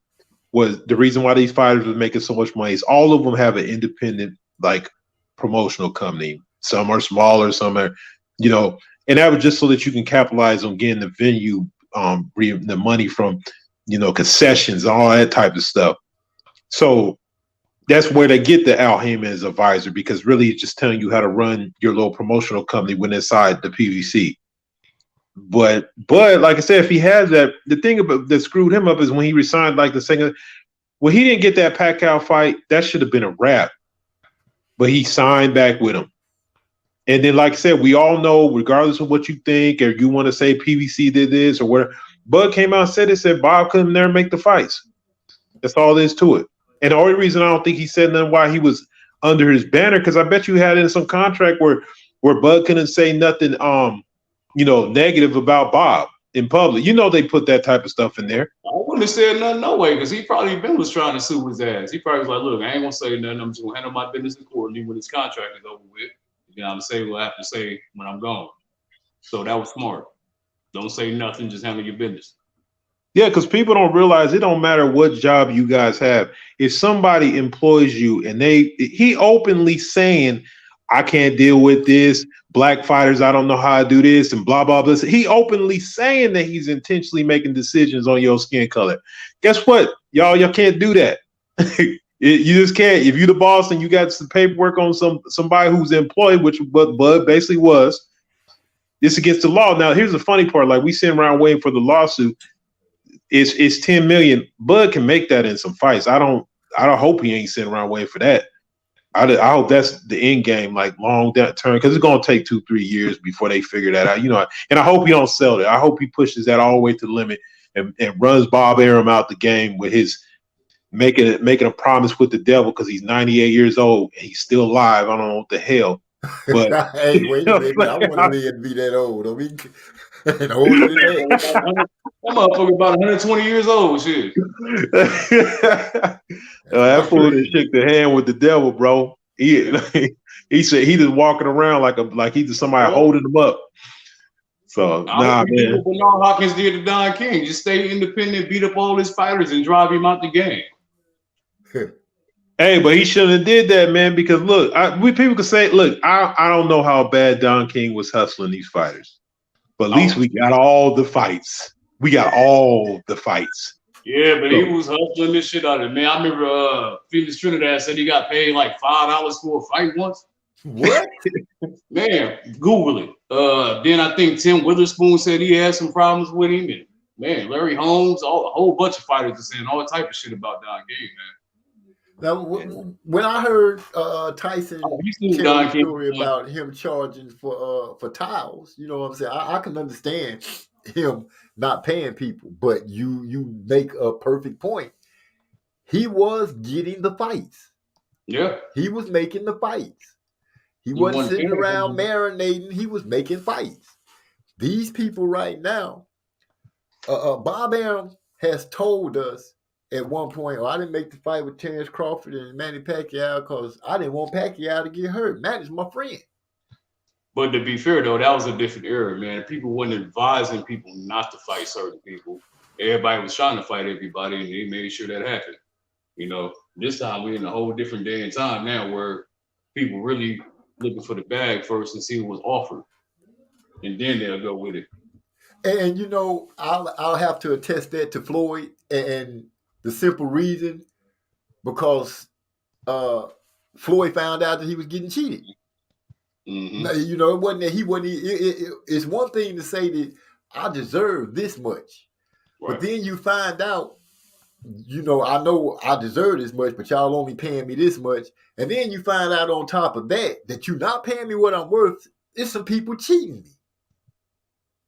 was the reason why these fighters were making so much money is all of them have an independent, like, promotional company. Some are smaller, some are, and that was just so that you can capitalize on getting the venue, the money from, concessions, all that type of stuff. So that's where they get the Al Heyman as advisor, because really it's just telling you how to run your little promotional company when inside the PBC. But like I said, if he has that, the thing about that screwed him up is when he resigned, like the second, when he didn't get that Pacquiao fight, that should have been a wrap. But he signed back with him. And then, like I said, we all know, regardless of what you think, or you want to say PBC did this or whatever, Bud came out and said it, said Bob couldn't never make the fights. That's all there is to it. And the only reason I don't think he said nothing why he was under his banner, because I bet you had in some contract where Bud couldn't say nothing, negative about Bob in public. They put that type of stuff in there. I wouldn't have said nothing no way, because he probably was trying to sue his ass. He probably was like, look, I ain't gonna say nothing. I'm just gonna handle my business accordingly when his contract is over with. I'm say what I have to say when I'm gone. So that was smart. Don't say nothing, just handle your business. Yeah, because people don't realize it don't matter what job you guys have. If somebody employs you and he openly saying, I can't deal with this, black fighters, I don't know how to do this, and blah, blah, blah. He openly saying that he's intentionally making decisions on your skin color. Guess what? Y'all can't do that. You just can't. If you're the boss and you got some paperwork on somebody who's employed, which Bud basically was, it's against the law. Now, here's the funny part. Like, we sitting around waiting for the lawsuit. It's 10 million. Bud can make that in some fights. I don't hope he ain't sitting around waiting for that. I hope that's the end game, like long term, because it's gonna take 2-3 years before they figure that out. And I hope he don't sell it. I hope he pushes that all the way to the limit and runs Bob Arum out the game with his making a promise with the devil, because he's 98 years old and he's still alive. I don't know what the hell. But hey, wait a minute. I want to live to be that old. I mean, and older than that. That motherfucker about 120 years old, shit. That fool that shook the hand with the devil, bro. He said he just walking around like he's just somebody holding him up. So man. Bernard Hopkins did to Don King. Just stay independent, beat up all his fighters, and drive him out the game. Hey, but he shouldn't have did that, man. Because look, people could say, look, I don't know how bad Don King was hustling these fighters, but at least we got all the fights. We got all the fights. Yeah, but he was hustling this shit out of it, man. I remember Felix Trinidad said he got paid like $5 for a fight once. What? Man, Google it. Then I think Tim Witherspoon said he had some problems with him, and man, Larry Holmes, a whole bunch of fighters are saying all type of shit about Don King, man. Now, when I heard Tyson tell the story about him charging for towels, you know what I'm saying? I can understand him not paying people, but you make a perfect point. He was getting the fights. Yeah. He was making the fights. He wasn't sitting around marinating. He was making fights. These people right now, Bob Arum has told us at one point, I didn't make the fight with Terrence Crawford and Manny Pacquiao because I didn't want Pacquiao to get hurt. Manny's my friend. But to be fair, though, that was a different era, man. People weren't advising people not to fight certain people. Everybody was trying to fight everybody, and they made sure that happened. This time we're in a whole different day and time now where people really looking for the bag first and see what was offered, and then they'll go with it. And I'll have to attest that to Floyd, and the simple reason because Floyd found out that he was getting cheated. Mm-hmm. It wasn't that he wasn't. It's one thing to say that I deserve this much, right. But then you find out, I know I deserve this much, but y'all only paying me this much, and then you find out on top of that you're not paying me what I'm worth. It's some people cheating me.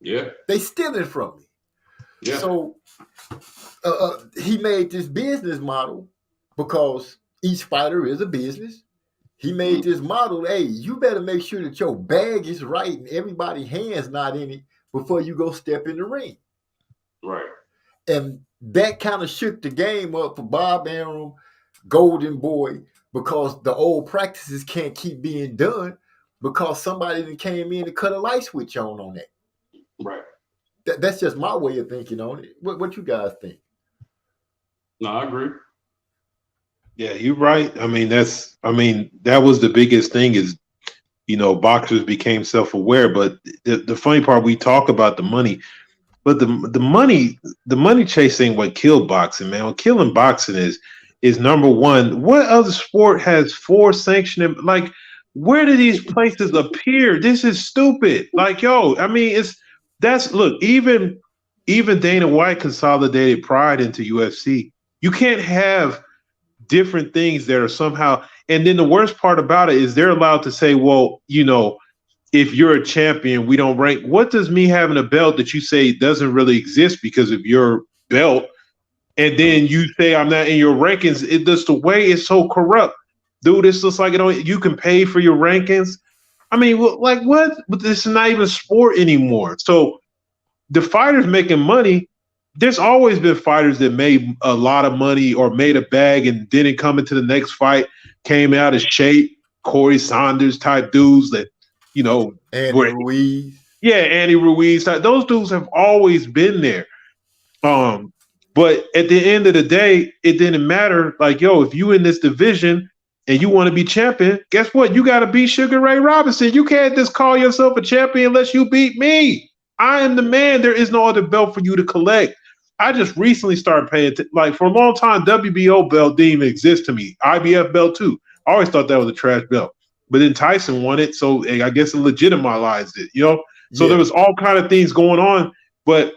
Yeah, they stealing from me. Yeah. So he made this business model because each fighter is a business. He made this model, hey, you better make sure that your bag is right and everybody's hands not in it before you go step in the ring. Right. And that kind of shook the game up for Bob Arum, Golden Boy, because the old practices can't keep being done because somebody that came in and cut a light switch on that. Right. That's just my way of thinking on it. What you guys think? No, I agree. Yeah, you're right. that was the biggest thing is, boxers became self-aware. But the funny part, we talk about the money, but the money chase ain't what killed boxing, man. What killing boxing is number one. What other sport has 4 sanctioning? Like, where do these places appear? This is stupid. Like, look, even Dana White consolidated Pride into UFC. You can't have different things that are somehow, and then the worst part about it is they're allowed to say, well, if you're a champion, we don't rank. What does me having a belt that you say doesn't really exist because of your belt, and then you say I'm not in your rankings? It just the way it's so corrupt, dude. It's just like you can pay for your rankings. I mean, like what? But this is not even sport anymore. So the fighters making money. There's always been fighters that made a lot of money or made a bag and didn't come into the next fight, came out of shape. Corey Saunders type dudes that, Andy Ruiz. Yeah, Andy Ruiz. Those dudes have always been there. But at the end of the day, it didn't matter. Like, yo, if you in this division and you want to be champion, guess what? You got to beat Sugar Ray Robinson. You can't just call yourself a champion unless you beat me. I am the man. There is no other belt for you to collect. I just recently started paying like for a long time, WBO belt didn't even exist to me. IBF belt too. I always thought that was a trash belt. But then Tyson won it, so I guess it legitimized it, So there was all kind of things going on, but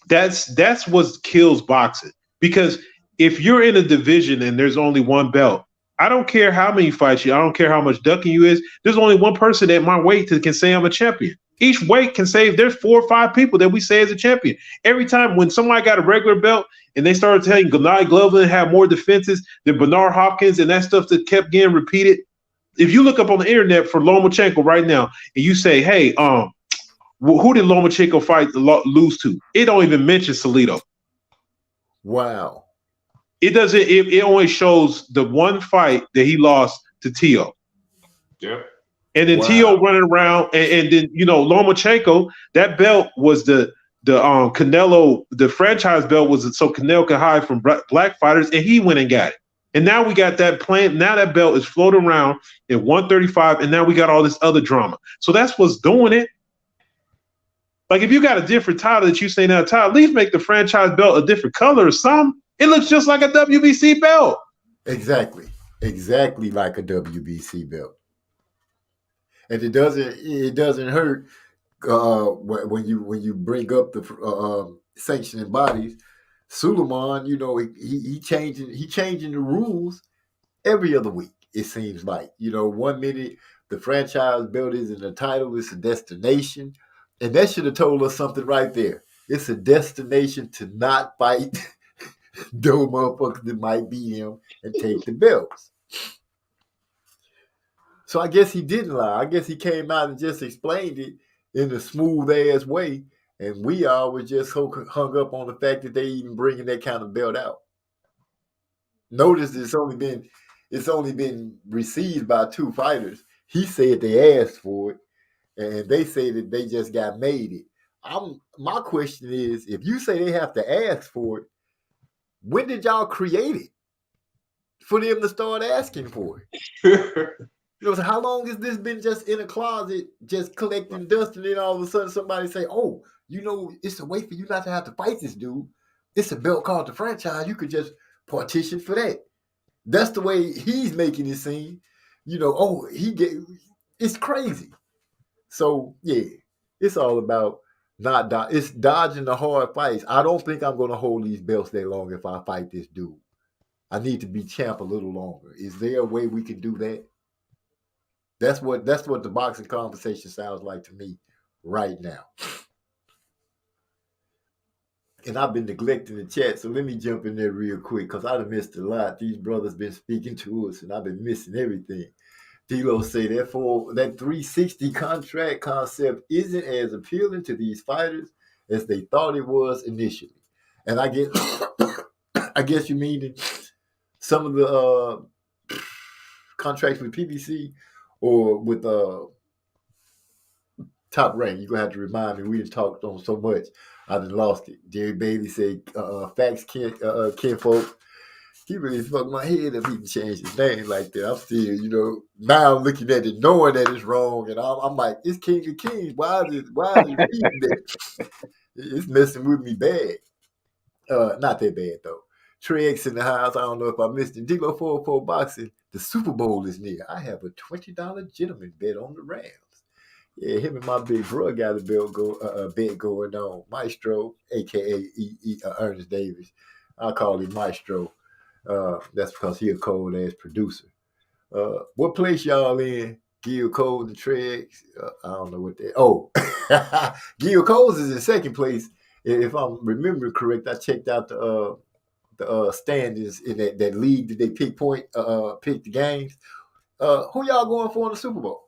that's what kills boxing. Because if you're in a division and there's only one belt, I don't care how many fights I don't care how much ducking you is. There's only one person at my weight that can say I'm a champion. Each weight can say there's 4 or 5 people that we say is a champion. Every time when somebody got a regular belt and they started telling Gennady Golovkin had more defenses than Bernard Hopkins and that stuff that kept getting repeated. If you look up on the internet for Lomachenko right now and you say, hey, who did Lomachenko lose to? It don't even mention Salido. Wow. It doesn't. It only shows the one fight that he lost to Tio. Yeah. And then Tio running around, and then Lomachenko. That belt was the Canelo. The franchise belt was so Canelo could hide from black fighters, and he went and got it. And now we got that plan. Now that belt is floating around at 135, and now we got all this other drama. So that's what's doing it. Like if you got a different title that you say now, title, at least make the franchise belt a different color or something. It looks just like a WBC belt. Exactly like a WBC belt. And it doesn't hurt when you bring up the sanctioning bodies. Suleiman, he changing the rules every other week. It seems like 1 minute the franchise belt isn't a title; it's a destination, and that should have told us something right there. It's a destination to not fight those motherfuckers that might beat him and take the belts. So I guess he didn't lie. I guess he came out and just explained it in a smooth ass way, and we all were just hung up on the fact that they even bringing that kind of belt out. Notice it's only been received by 2 fighters. He said they asked for it, and they say that they just got made it. My question is, if you say they have to ask for it, when did y'all create it for them to start asking for it? So how long has this been just in a closet, just collecting dust, and then all of a sudden somebody say, oh, it's a way for you not to have to fight this dude. It's a belt called the franchise. You could just partition for that. That's the way he's making it seem. It's crazy. So, yeah, it's all about it's dodging the hard fights. I don't think I'm going to hold these belts that long if I fight this dude. I need to be champ a little longer. Is there a way we can do that? That's what the boxing conversation sounds like to me right now. And I've been neglecting the chat, so let me jump in there real quick because I've missed a lot. These brothers been speaking to us, and I've been missing everything. D-Lo say that 360 contract concept isn't as appealing to these fighters as they thought it was initially. And I guess you mean some of the contracts with PBC or with Top Rank. You're going to have to remind me. We done talked on so much. I done lost it. Jerry Bailey said, facts, kinfolk. He really fucked my head up. He can change his name like that. I'm still, now I'm looking at it, knowing that it's wrong, and I'm like, it's King of Kings. Why is it reading that? It's messing with me bad. Not that bad though. Trey X in the house. I don't know if I missed it. D-Lo 404 Boxing. The Super Bowl is near. I have a $20 gentleman bet on the Rams. Yeah, him and my big bro got a bet going on. Maestro, a.k.a. Ernest Davis. I call him Maestro. That's because he a cold-ass producer. What place y'all in? Gil Cole and Trey. I don't know what that. Oh, Gil Cole's is in second place. If I'm remembering correct, I checked out the standings in that league that they pick the games. Who y'all going for in the Super Bowl?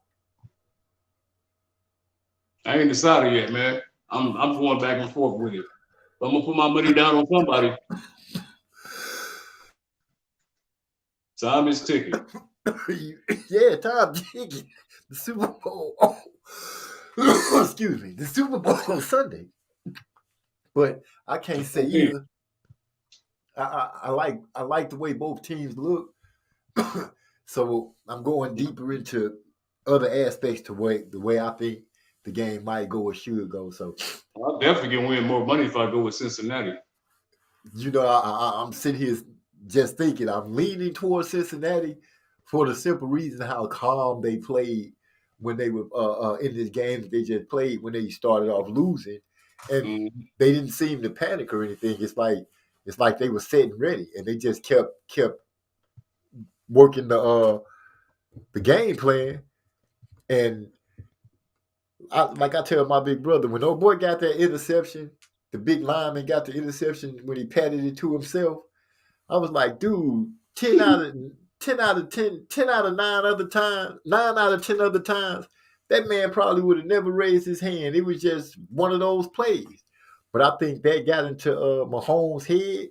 I ain't decided yet, man. I'm going back and forth with it. I'm gonna put my money down on somebody. Time is ticking. Yeah, time ticking. The Super Bowl. Oh. Excuse me. The Super Bowl on Sunday. But I can't say either. I like the way both teams look. So I'm going deeper into other aspects to the way I think the game might go or should go. So I definitely can win more money if I go with Cincinnati. You know, I'm sitting here just thinking I'm leaning towards Cincinnati for the simple reason how calm they played when they were in this game that they just played when they started off losing, and they didn't seem to panic or anything. It's like they were set and ready, and they just kept working the game plan. And I tell my big brother, when old boy got that interception, the big lineman got the interception when he patted it to himself. I was like, dude, 9 out of 10 other times, that man probably would have never raised his hand. It was just one of those plays. But I think that got into Mahomes' head,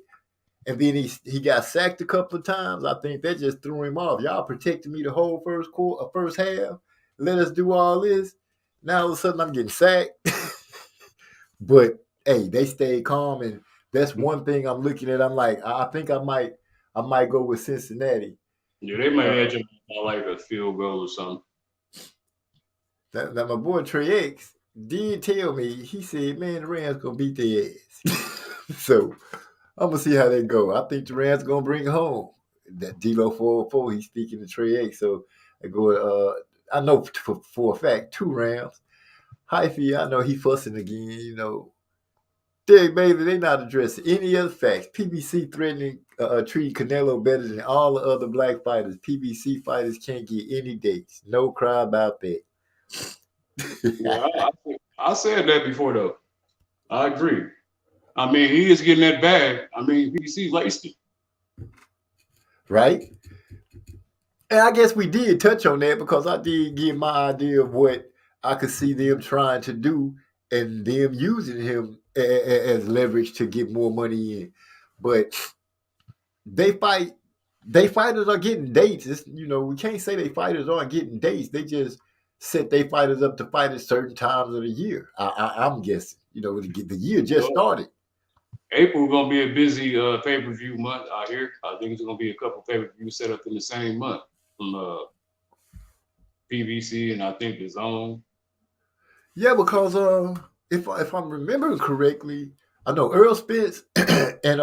and then he got sacked a couple of times. I think that just threw him off. Y'all protected me the whole first half. Let us do all this. Now all of a sudden I'm getting sacked. But hey, they stayed calm, and that's one thing I'm looking at. I'm like, I think I might go with Cincinnati. Yeah, they might edge him by like a field goal or something. Now my boy Trey X did tell me, he said, man, the Rams gonna beat their ass. So I'm gonna see how they go. I think the Rams gonna bring it home. That D-Lo 404, he's speaking to Trey X. So I go. I know for a fact 2 Rams. Hyphy, I know he fussing again. You know, Derek Bailey, they not addressing any other facts. PBC threatening treating Canelo better than all the other black fighters. PBC fighters can't get any dates. No cry about that. Yeah, I said that before though. I agree. I mean, he is getting that bag. I mean, PBC laced it. Right? And I guess we did touch on that because I did give my idea of what I could see them trying to do and them using him as leverage to get more money in. But they fighters are getting dates. It's, we can't say they fighters aren't getting dates. They just set their fighters up to fight at certain times of the year. I'm guessing. The year just started. April gonna be a busy pay-per-view month out here. I think it's gonna be a couple pay-per-views set up in the same month from PBC and I think the Zone. Yeah, because if I'm remembering correctly, I know Earl Spence and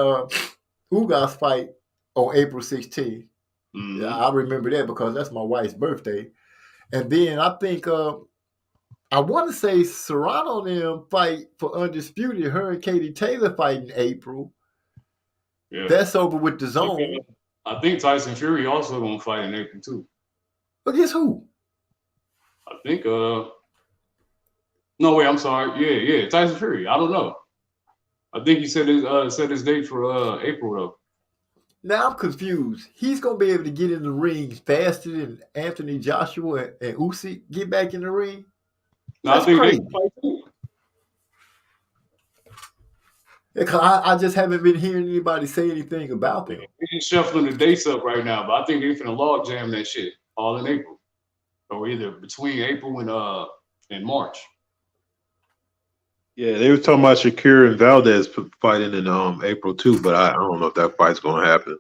Ugas fight on April 16th. Mm-hmm. Yeah, I remember that because that's my wife's birthday. And then I think I want to say Serrano and them fight for Undisputed. Her and Katie Taylor fight in April. Yeah. That's over with the Zone. I think Tyson Fury also gonna fight in April too. Against who? I think no wait, I'm sorry. Yeah, Tyson Fury. I don't know. I think he set his date for April though. Now I'm confused. He's gonna be able to get in the ring faster than Anthony Joshua and Usyk get back in the ring. No, I think crazy. They fight too. Yeah, I just haven't been hearing anybody say anything about them. He's shuffling the dates up right now, but I think they're finna log jam that shit all in April, or either between April and March. Yeah, they were talking about Shakir and Valdez fighting in April too, but I don't know if that fight's gonna happen.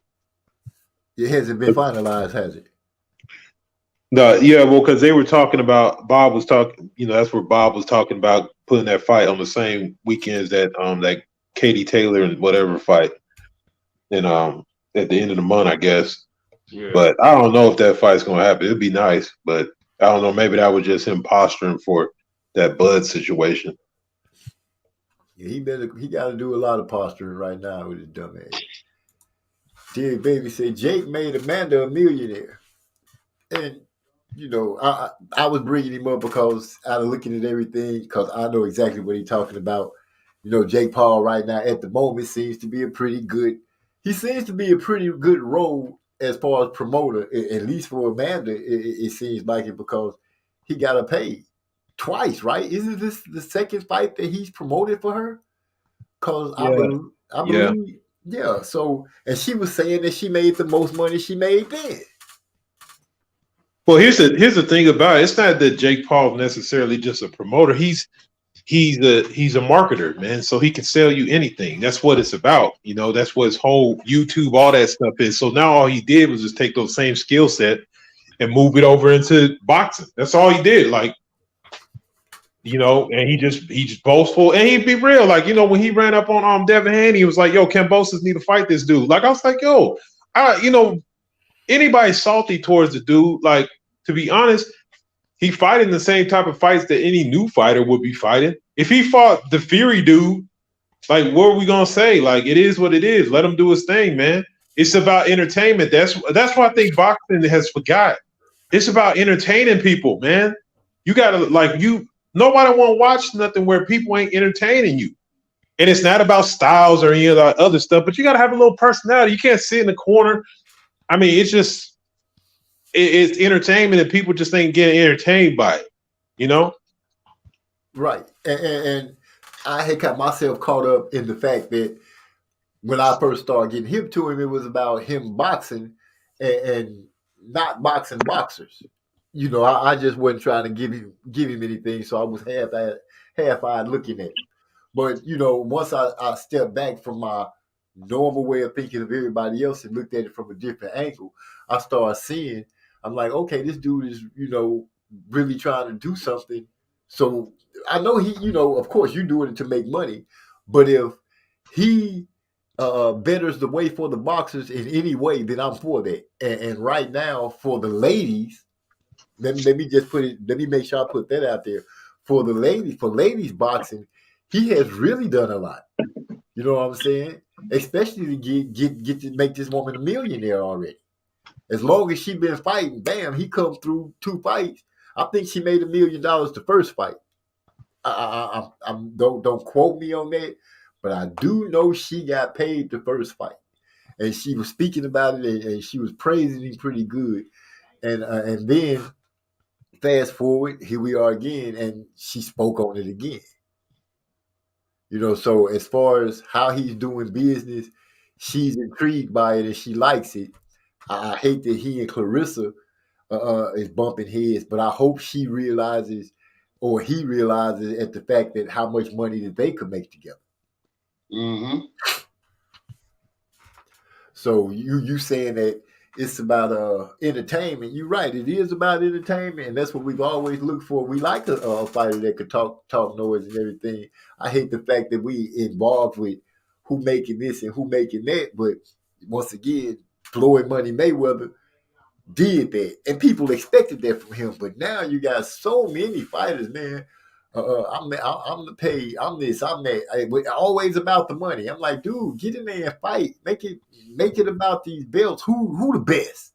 It hasn't been finalized, has it? No, yeah, well, because they were talking about Bob was talking. That's where Bob was talking about putting that fight on the same weekends that that Katie Taylor and whatever fight, and at the end of the month, I guess. Yeah. But I don't know if that fight's gonna happen. It'd be nice, but I don't know. Maybe that was just him posturing for that Bud situation. Yeah, he got to do a lot of posturing right now with his dumb ass. Dear baby said Jake made Amanda a millionaire, and you know, I was bringing him up because out of looking at everything, because I know exactly what he's talking about. You know, Jake Paul right now at the moment seems to be a pretty good. He seems to be a pretty good role as far as promoter, at least for Amanda. It seems like it because he got her paid twice, right? Isn't this the second fight that he's promoted for her? Because I believe, yeah. So, and she was saying that she made the most money she made then. Well, here's the thing about it. It's not that Jake Paul necessarily just a promoter. He's a marketer, man. So he can sell you anything. That's what it's about. You know, that's what his whole YouTube, all that stuff is. So now all he did was just take those same skill set and move it over into boxing. That's all he did. Like, you know, and he just boastful, and he'd be real. Like, you know, when he ran up on Devin Haney, he was like, "Yo, Kambosos need to fight this dude." Like, I was like, "Yo, you know, anybody salty towards the dude, like, to be honest, he fighting the same type of fights that any new fighter would be fighting. If he fought the Fury dude, like, what are we gonna say? Like, it is what it is. Let him do his thing, man. It's about entertainment. That's what I think boxing has forgot. It's about entertaining people, man. You gotta nobody want to watch nothing where people ain't entertaining you. And it's not about styles or any of that other stuff, but you got to have a little personality. You can't sit in the corner. I mean, it's just, it's entertainment and people just ain't getting entertained by it, you know? Right. And I had got myself caught up in the fact that when I first started getting hip to him, it was about him boxing and not boxing boxers. You know, I just wasn't trying to give him anything, so I was half-eyed looking at him. But, you know, once I stepped back from my normal way of thinking of everybody else and looked at it from a different angle, I started seeing, I'm like, okay, this dude is, you know, really trying to do something. So I know he, you know, of course you're doing it to make money, but if he betters the way for the boxers in any way, then I'm for that. And right now, for the ladies, let me just put it. Let me make sure I put that out there for the ladies. For ladies boxing, he has really done a lot. You know what I'm saying? Especially to get to make this woman a millionaire already. As long as she been fighting, bam, he come through 2 fights. I think she made $1 million the first fight. I don't quote me on that, but I do know she got paid the first fight, and she was speaking about it and she was praising him pretty good, and then. Fast forward, here we are again, and she spoke on it again. You know, so as far as how he's doing business, she's intrigued by it and she likes it. I hate that he and Clarissa is bumping heads, but I hope she realizes or he realizes at the fact that how much money that they could make together. Mm-hmm. So you saying that it's about entertainment. You're right. It is about entertainment, and that's what we've always looked for. We like a fighter that could talk noise and everything. I hate the fact that we involved with who making this and who making that. But once again, Floyd Money Mayweather did that, and people expected that from him. But now you got so many fighters, man. I'm the pay. I'm this. I'm that. Always about the money. I'm like, dude, get in there and fight. Make it about these belts. Who the best?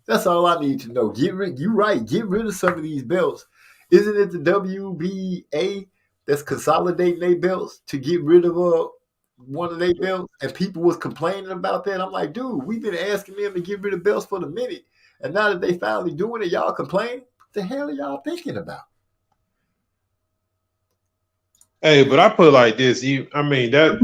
That's all I need to know. You right. Get rid of some of these belts. Isn't it the WBA that's consolidating their belts to get rid of one of their belts? And people was complaining about that. I'm like, dude, we've been asking them to get rid of belts for the minute, and now that they finally doing it, y'all complaining. What the hell are y'all thinking about? Hey, but I put it like this. I mean, that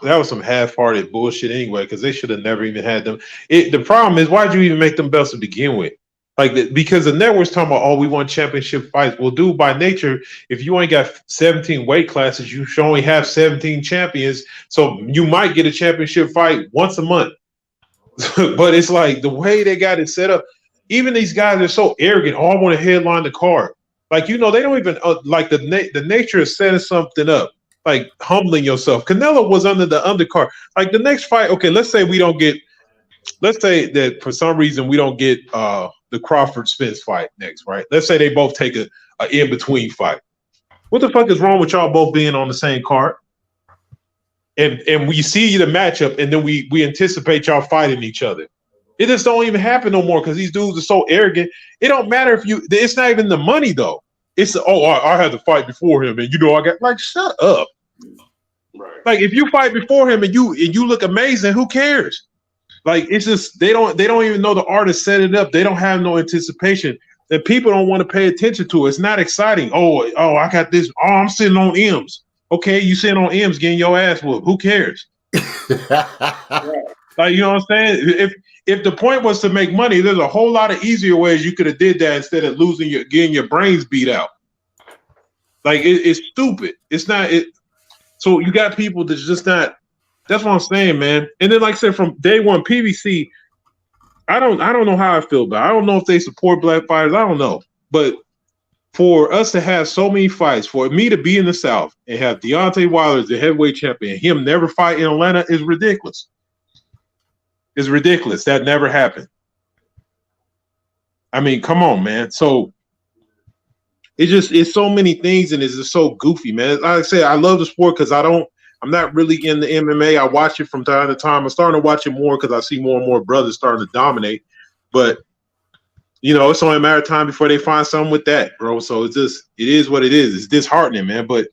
was some half-hearted bullshit anyway, because they should have never even had them. The problem is, why'd you even make them belts to begin with? Because the network's talking about, oh, we want championship fights. Well, dude, by nature, if you ain't got 17 weight classes, you should only have 17 champions. So you might get a championship fight once a month. But it's like the way they got it set up, even these guys are so arrogant, all want to headline the card. Like, you know, they don't even like the nature of setting something up, like humbling yourself. Canelo was under the undercard. Like the next fight, okay, let's say that for some reason we don't get the Crawford Spence fight next, right? Let's say they both take a in-between fight. What the fuck is wrong with y'all both being on the same card? And we see the matchup, and then we anticipate y'all fighting each other. It just don't even happen no more because these dudes are so arrogant. It don't matter if you. It's not even the money though. It's I had to fight before him, and I got like shut up. Right. Like if you fight before him and you look amazing, who cares? Like it's just they don't even know the art to set it up. They don't have no anticipation. And people don't want to pay attention to it. It's not exciting. Oh, I got this. Oh, I'm sitting on M's. Okay, you sitting on M's getting your ass whooped. Who cares? Like, you know what I'm saying? If the point was to make money, there's a whole lot of easier ways you could have did that instead of getting your brains beat out. Like it's stupid. It's not it. So you got people that's just not. That's what I'm saying, man. And then, like I said, from day one, PBC. I don't know how I feel about it. I don't know if they support black fighters. I don't know. But for us to have so many fights, for me to be in the South and have Deontay Wilder as the heavyweight champion, him never fight in Atlanta is ridiculous. It's ridiculous. That never happened. I mean, come on, man. So it's so many things, and it's just so goofy, man. Like I said, I love the sport because I'm not really in the MMA. I watch it from time to time. I'm starting to watch it more because I see more and more brothers starting to dominate. But it's only a matter of time before they find something with that, bro. So it is what it is. It's disheartening, man. But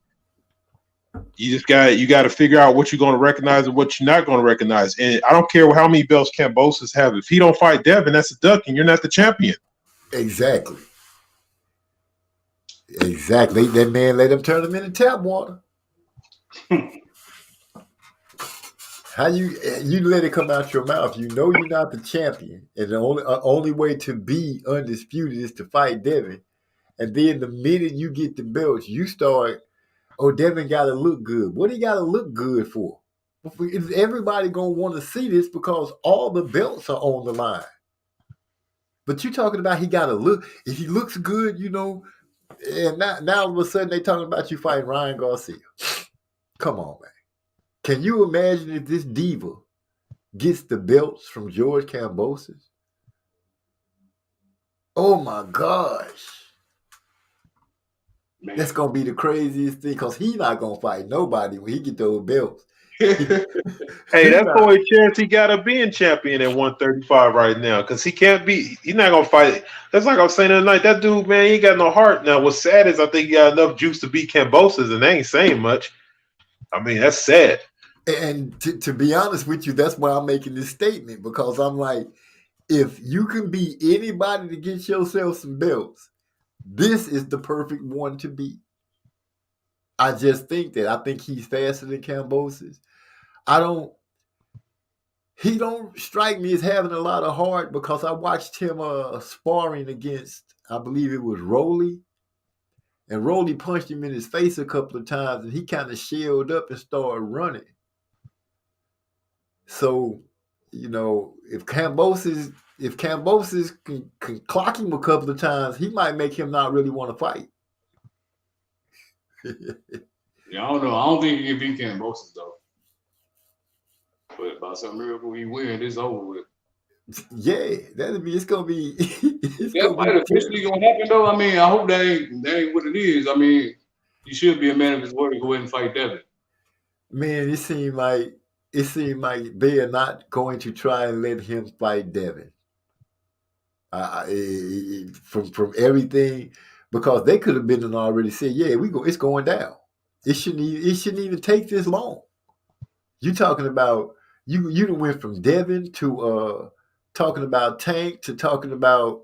you got to figure out what you're going to recognize and what you're not going to recognize. And I don't care how many belts Kambosos have. If he don't fight Devin, that's a duck, and you're not the champion. Exactly. That man let him turn him into tap water. How you let it come out your mouth? You know you're not the champion, and the only way to be undisputed is to fight Devin. And then the minute you get the belts, you start. Oh, Devin got to look good. What he got to look good for? Is everybody gonna want to see this because all the belts are on the line? But you talking about he got to look. If he looks good, and now all of a sudden they talking about you fighting Ryan Garcia. Come on, man. Can you imagine if this diva gets the belts from George Kambosos? Oh my gosh. Man. That's going to be the craziest thing because he's not going to fight nobody when he get those belts. Hey, that's the only chance he got of being champion at 135 right now because he's not going to fight. That's like I was saying the other night. That dude, man, he ain't got no heart. Now, what's sad is I think he got enough juice to beat Kambosos, and they ain't saying much. I mean, that's sad. And to be honest with you, that's why I'm making this statement because I'm like, if you can beat anybody to get yourself some belts, this is the perfect one to beat. I just think that. I think he's faster than Kambosos. He don't strike me as having a lot of heart because I watched him sparring against, I believe it was Rolly. And Rolly punched him in his face a couple of times and he kind of shelled up and started running. So, if Kambosos can clock him a couple of times, he might make him not really want to fight. Yeah, I don't know. I don't think he can beat Kambosos though. But by some miracle he win, it's over with. Yeah, it's gonna be. That might officially gonna happen though. I mean, I hope that ain't what it is. I mean, he should be a man of his word to go ahead and fight Devin. Man, it seemed like they are not going to try and let him fight Devin. From everything, because they could have been and already said, yeah, it's going down. It shouldn't even take this long. You talking about you went from Devin to talking about Tank to talking about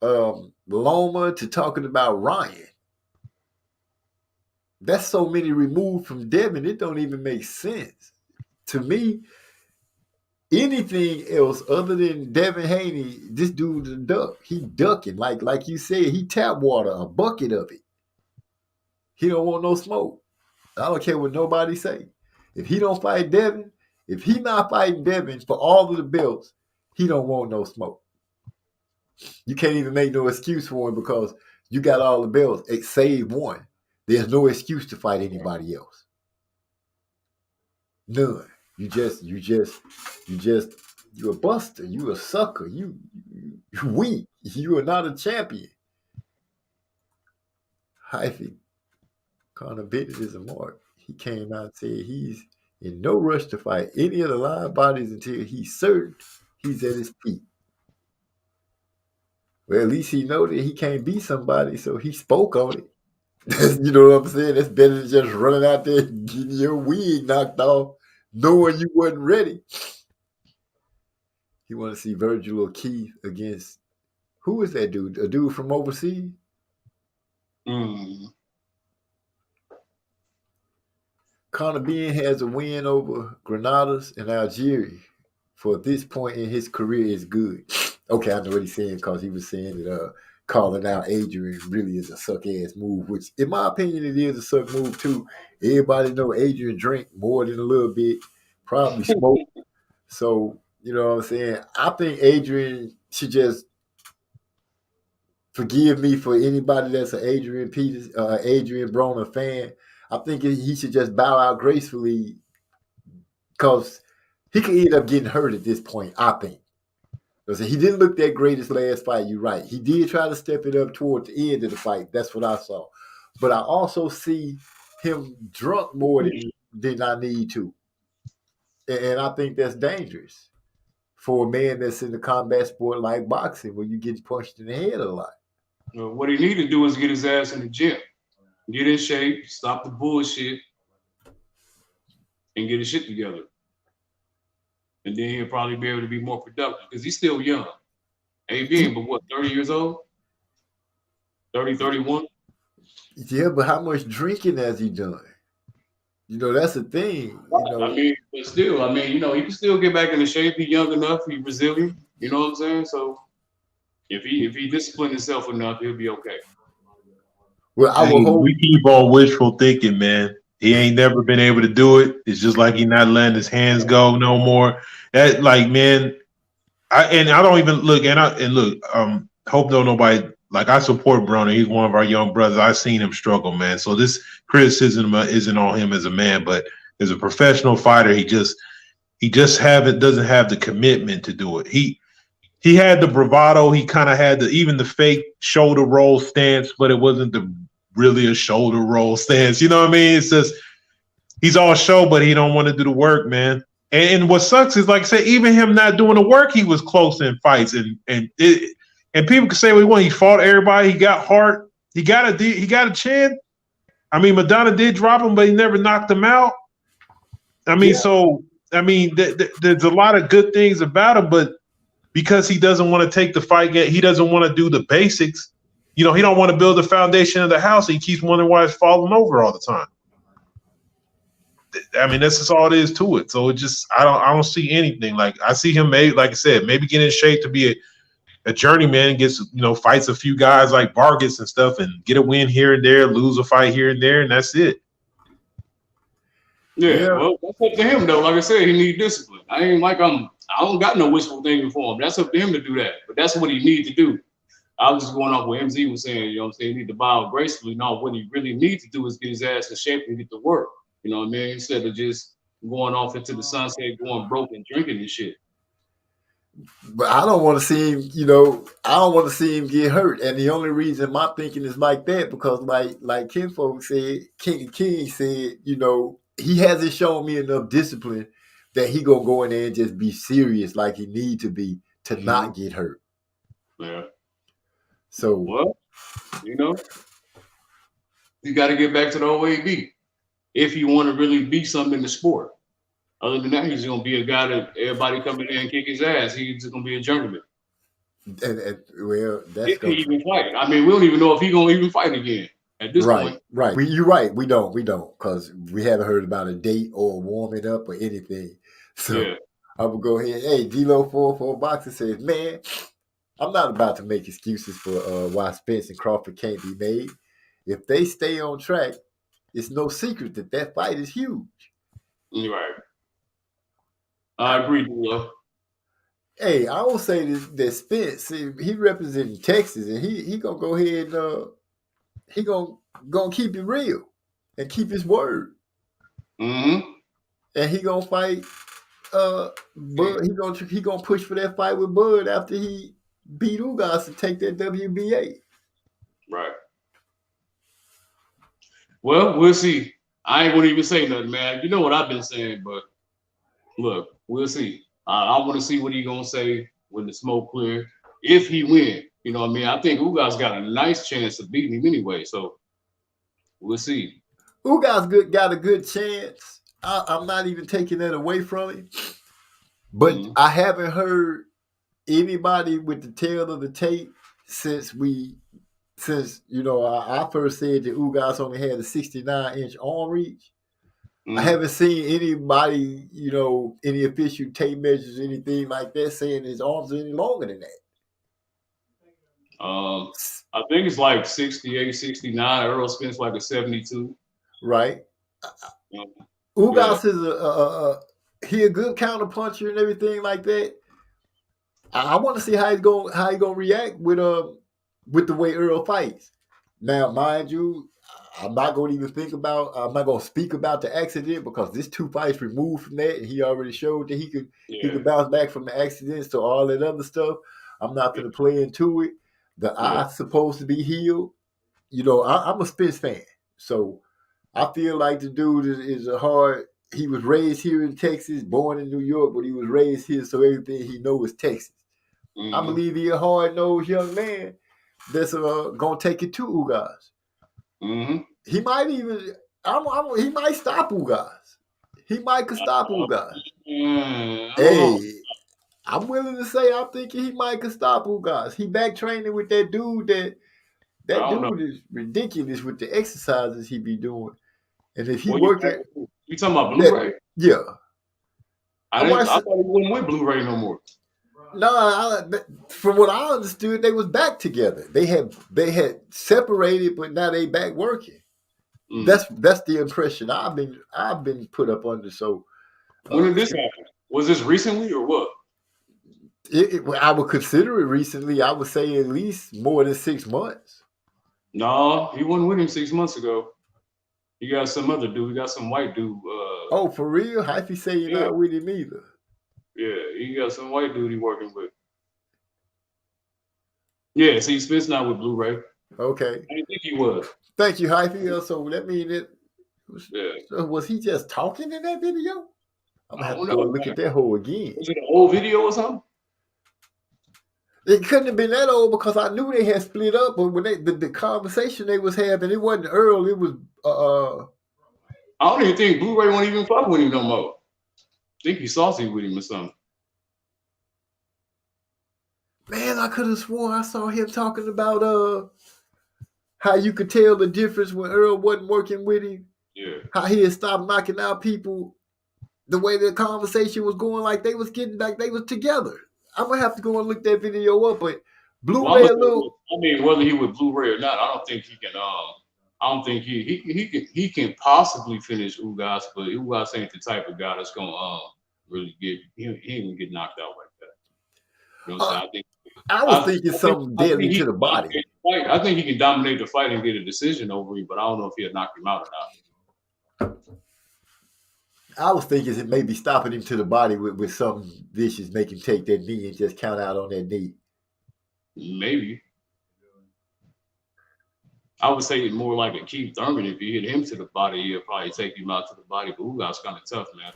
Loma to talking about Ryan. That's so many removed from Devin, it don't even make sense. To me, anything else other than Devin Haney, this dude's a duck. He ducking. Like you said, he tap water, a bucket of it. He don't want no smoke. I don't care what nobody say. If he don't fight Devin, if he not fighting Devin for all of the belts, he don't want no smoke. You can't even make no excuse for him because you got all the belts, save one. There's no excuse to fight anybody else. None. You're a buster. You a sucker. You weak. You are not a champion. Hyphy. Conor Bennett is a mark. He came out and said he's in no rush to fight any of the live bodies until he's certain he's at his peak. Well, at least he know that he can't be somebody, so he spoke on it. You know what I'm saying? That's better than just running out there and getting your wig knocked off, knowing you wasn't ready. You want to see Virgil O'Keefe against who is that dude? A dude from overseas? Conor Benn has a win over Granadas and Algeria for this point in his career is good. Okay, I know what he's saying because he was saying that calling out Adrian really is a suck ass move, which in my opinion it is a suck move too. Everybody know Adrian drink more than a little bit, probably smoke. So, you know what I'm saying? I think Adrian should just forgive me for anybody that's an Adrian Broner fan. I think he should just bow out gracefully because he could end up getting hurt at this point, I think. He didn't look that great his last fight, you're right. He did try to step it up toward the end of the fight. That's what I saw. But I also see him drunk more than I need to. And I think that's dangerous for a man that's in the combat sport like boxing where you get punched in the head a lot. What he need to do is get his ass in the gym. Get in shape, stop the bullshit, and get his shit together. And then he'll probably be able to be more productive because he's still young. Ain't being but what, 30 years old? 30, 31? Yeah, but how much drinking has he done? You know, that's the thing. You know? I mean, but still, I mean, you know, he can still get back into shape. He's young enough. He's resilient. You know what I'm saying? So if he disciplined himself enough, he'll be okay. Well, I will hope. We keep on wishful thinking, man. He ain't never been able to do it. It's just like he not letting his hands go no more. That like, man, I don't even look hope nobody like I support Broner. He's one of our young brothers. I've seen him struggle, man. So this criticism isn't on him as a man, but as a professional fighter, he doesn't have the commitment to do it. He had the bravado. He kind of had even the fake shoulder roll stance, but it wasn't really a shoulder roll stance. You know what I mean? It's just he's all show, but he don't want to do the work, man. And what sucks is, like I said, even him not doing the work, he was close in fights, and people can say what he want. He fought everybody. He got heart. He got a chin. I mean, Madonna did drop him, but he never knocked him out. I mean, so I mean, there's a lot of good things about him, but because he doesn't want to take the fight yet, he doesn't want to do the basics. You know, he don't want to build the foundation of the house. He keeps wondering why it's falling over all the time. I mean, that's just all it is to it. So it just, I don't see anything. Like I see him maybe, like I said, maybe get in shape to be a journeyman and gets, you know, fights a few guys like Vargas and stuff and get a win here and there, lose a fight here and there, and that's it. Yeah. Well, that's up to him though. Like I said, he needs discipline. I don't got no wishful thinking for him. That's up to him to do that. But that's what he needs to do. I was just going off what MZ was saying, you know what I'm saying? He need to bow gracefully. No, what he really needs to do is get his ass in shape and get to work. You know what I mean? Instead of just going off into the sunset, going broke and drinking and shit. But I don't want to see him, you know, I don't want to see him get hurt. And the only reason my thinking is like that, because like Kinfolk said, King said, you know, he hasn't shown me enough discipline that he gonna go in there and just be serious like he need to be to not get hurt. Yeah. So, well, you know, you got to get back to the OAB if you want to really be something in the sport. Other than that, he's going to be a guy that everybody come in there and kick his ass. He's just going to be a journeyman. Well, that's if he even fight. I mean, we don't even know if he's going to even fight again at this point. Right. You're right. We don't, because we haven't heard about a date or warming up or anything. So yeah. I'm going to go ahead. Hey, D-Lo 44 Boxing says, man, I'm not about to make excuses for why Spence and Crawford can't be made. If they stay on track, it's no secret that fight is huge. Right. I agree, D-Lo. Hey, I will say this: that Spence, he representing Texas, and he gonna go ahead and he gonna keep it real and keep his word. Mm-hmm. And he gonna fight. Bud, he gonna push for that fight with Bud after he beat Ugas to take that WBA. Right. Well, we'll see. I ain't gonna even say nothing, man. You know what I've been saying, but look, we'll see. I want to see what he gonna say when the smoke clear. If he win, you know what I mean? I think Ugas got a nice chance of beating him anyway. So we'll see. Ugas got a good chance. I'm not even taking that away from him. But I haven't heard anybody with the tail of the tape since I first said that Ugas only had a 69-inch arm reach. I haven't seen anybody, any official tape measures, anything like that, saying his arms are any longer than that. I think it's like 68, 69. Earl Spence like a 72. Right. Ugas is he a good counter puncher and everything like that. I want to see how he's gonna react with the way Earl fights. Now, mind you, I'm not going to speak about the accident because this 2 fights removed from that, and he already showed that he could bounce back from the accidents to all that other stuff. I'm not going to play into it. The eye's supposed to be healed. I'm a Spence fan, so I feel like the dude is a hard. He was raised here in Texas, born in New York, but he was raised here, so everything he knows is Texas. I believe he's a hard-nosed young man that's going to take it to Ugas. He might even. He might stop Ugas. He could stop Ugas. Hey, I'm willing to say I'm thinking he might could stop Ugas. He back training with that dude. That dude is ridiculous with the exercises he be doing. And if he working, you talking about Blu-ray? Yeah. I thought he wasn't with Blu-ray no more. No, from what I understood, they was back together. They had separated, but now they back working. That's the impression I've been put up under. So when did this happen? Was this recently or what? I would consider it recently. I would say at least more than 6 months. No, he wasn't with him 6 months ago. He got some other dude. He got some white dude. Oh, for real? Hyphy say you're not with him either. Yeah, he got some white dude he working with. Yeah, see, Spence not with Blu-ray. Okay. I didn't think he was. Thank you, Hyphy. So that means that. So was he just talking in that video? I'm gonna have to go look at that whole again. Was it an old video or something? It couldn't have been that old because I knew they had split up, but when the conversation they was having, it wasn't Earl. It was. I don't even think Blu-ray won't even fuck with him no more. I think he's saucy with him or something. Man, I could have sworn I saw him talking about how you could tell the difference when Earl wasn't working with him. Yeah. How he had stopped knocking out people. The way the conversation was going, like they was together. I'm gonna have to go and look that video up, but Blu-ray whether he with Blu-ray or not, I don't think he can. I don't think he can possibly finish Ugas, but Ugas ain't the type of guy that's gonna really get. He ain't gonna get knocked out like that. You know what I'm saying? I was thinking something deadly to the body. I think he can dominate the fight and get a decision over him, but I don't know if he'll knock him out or not. I was thinking it may be stopping him to the body with something vicious, make him take that knee and just count out on that knee. Maybe. I would say it's more like a Keith Thurman. If you hit him to the body, he'll probably take him out to the body. But Ugas kind of tough, man.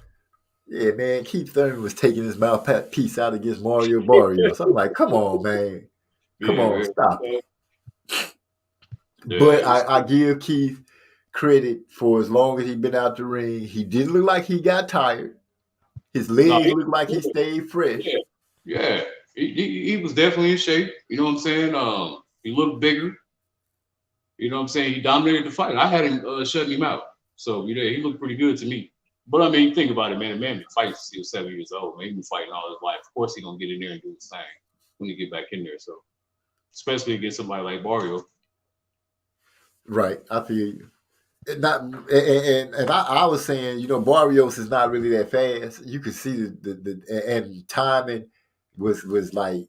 Yeah, man. Keith Thurman was taking his mouthpiece out against Mario Barrios. I'm like, come on, man. Come on, stop it. Yeah. But I give Keith credit for as long as he's been out the ring. He didn't look like he got tired. His legs looked like he stayed fresh. Yeah. He was definitely in shape. You know what I'm saying? He looked bigger. You know what I'm saying? He dominated the fight. I had him shutting him out. So, he looked pretty good to me. But, I mean, think about it, man. The man been fighting since he was 7 years old. Man, he been fighting all his life. Of course, he's going to get in there and do his thing when he get back in there. So, especially against somebody like Barrio. Right. I feel you. I was saying, Barrios is not really that fast. You could see the timing was like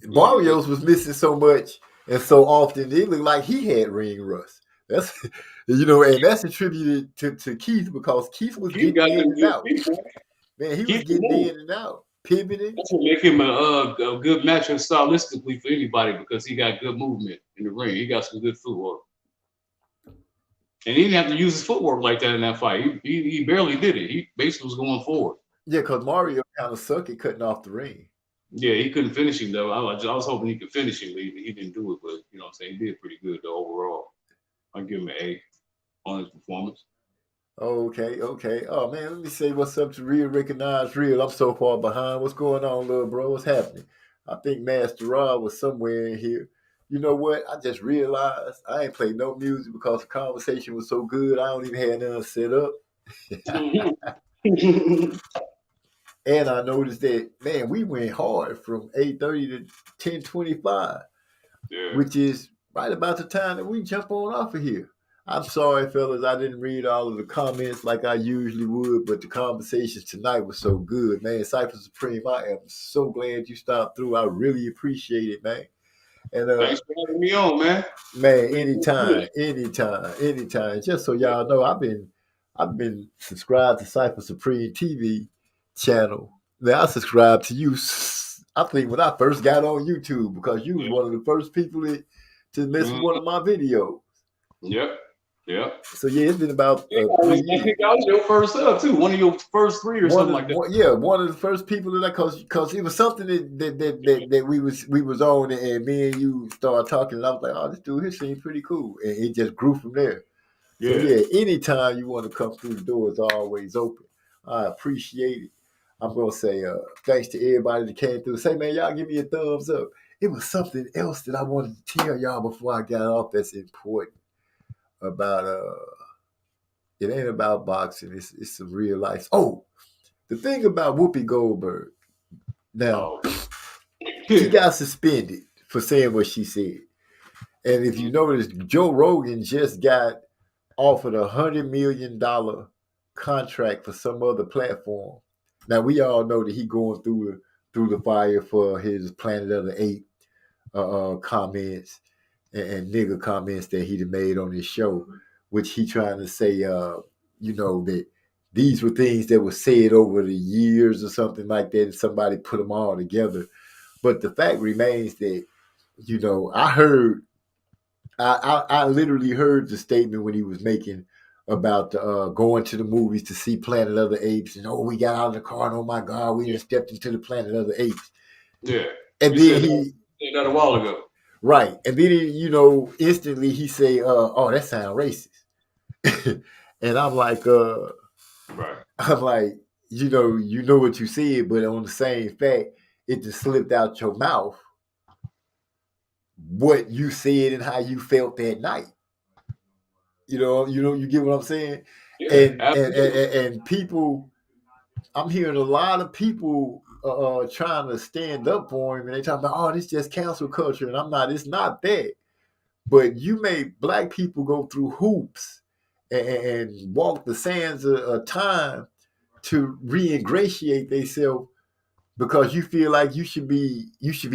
Barrios was missing so much and so often it looked like he had ring rust. That's and that's attributed to Keith because Keith was getting in and out. Man, he was getting in and out, pivoting. That's what make him a good matchup stylistically for anybody because he got good movement in the ring. He got some good footwork. And he didn't have to use his footwork like that in that fight. He barely did it. He basically was going forward. Yeah, because Mario kind of sucked at cutting off the ring. Yeah, he couldn't finish him though. I was hoping he could finish him, but he didn't do it. But you know what I'm saying, he did pretty good though overall. I'll give him an A on his performance. Okay, okay. Oh man, let me say what's up to Real Recognize Real. I'm so far behind. What's going on, little bro? What's happening? I think Master Rod was somewhere in here. You know what? I just realized I ain't played no music because the conversation was so good. I don't even have nothing set up. And I noticed that, man, we went hard from 8:30 to 10:25, Yeah. which is right about the time that we jump on off of here. I'm sorry, fellas, I didn't read all of the comments like I usually would, but the conversations tonight was so good, man. Cypher Supreme, I am so glad you stopped through. I really appreciate it, man. And Thanks for having me on, man. man, anytime. Just so y'all know, I've been subscribed to Cypher Supreme TV channel. Man, I subscribed to you. I think when I first got on YouTube because you was one of the first people to miss one of my videos. Yep. So yeah, it's been about 3 I years. think I was your first up too. One of your first 3 or something like that. One of the first people that because it was something that we was on and me and you started talking and I was like, oh, this dude, his seems pretty cool, and it just grew from there. So yeah, anytime you want to come through the door, it's always open. I appreciate it. I'm gonna say thanks to everybody that came through. Say, man, y'all give me a thumbs up. It was something else that I wanted to tell y'all before I got off that's important about it ain't about boxing, it's some real life. Oh, the thing about Whoopi Goldberg, now she got suspended for saying what she said. And if you notice, Joe Rogan just got offered $100 million contract for some other platform. Now we all know that he going through the fire for his Planet of the Apes comments and nigger comments that he'd made on his show, which he trying to say, that these were things that were said over the years or something like that, and somebody put them all together. But the fact remains that, I literally heard the statement when he was making about going to the movies to see Planet of the Apes, and we got out of the car, and oh my God, we just stepped into the Planet of the Apes. Yeah. And then he said that a while ago. Right. And then, instantly he say, oh, that sounds racist. And I'm like, right. I'm like, you know what you said, but on the same fact, it just slipped out your mouth what you said and how you felt that night. You get what I'm saying? Yeah, and people, I'm hearing a lot of people trying to stand up for him, and they talking about, oh, this just cancel culture, and I'm not. It's not that, but you made black people go through hoops and walk the sands of time to re-ingratiate themselves because you feel like you should be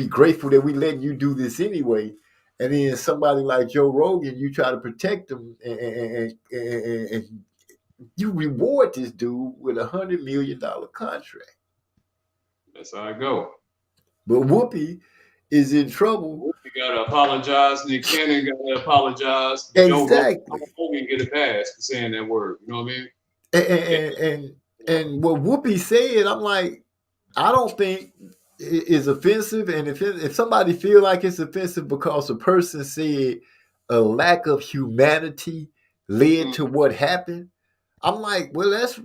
grateful that we letting you do this anyway. And then somebody like Joe Rogan, you try to protect them and you reward this dude with $100 million contract. That's how I go. But Whoopi is in trouble. Whoopi got to apologize. Nick Cannon got to apologize. Exactly. Joe Rogan get a pass for saying that word. You know what I mean? And what Whoopi said, I'm like, I don't think is offensive. And if somebody feel like it's offensive because a person said a lack of humanity led to what happened, I'm like, well, that's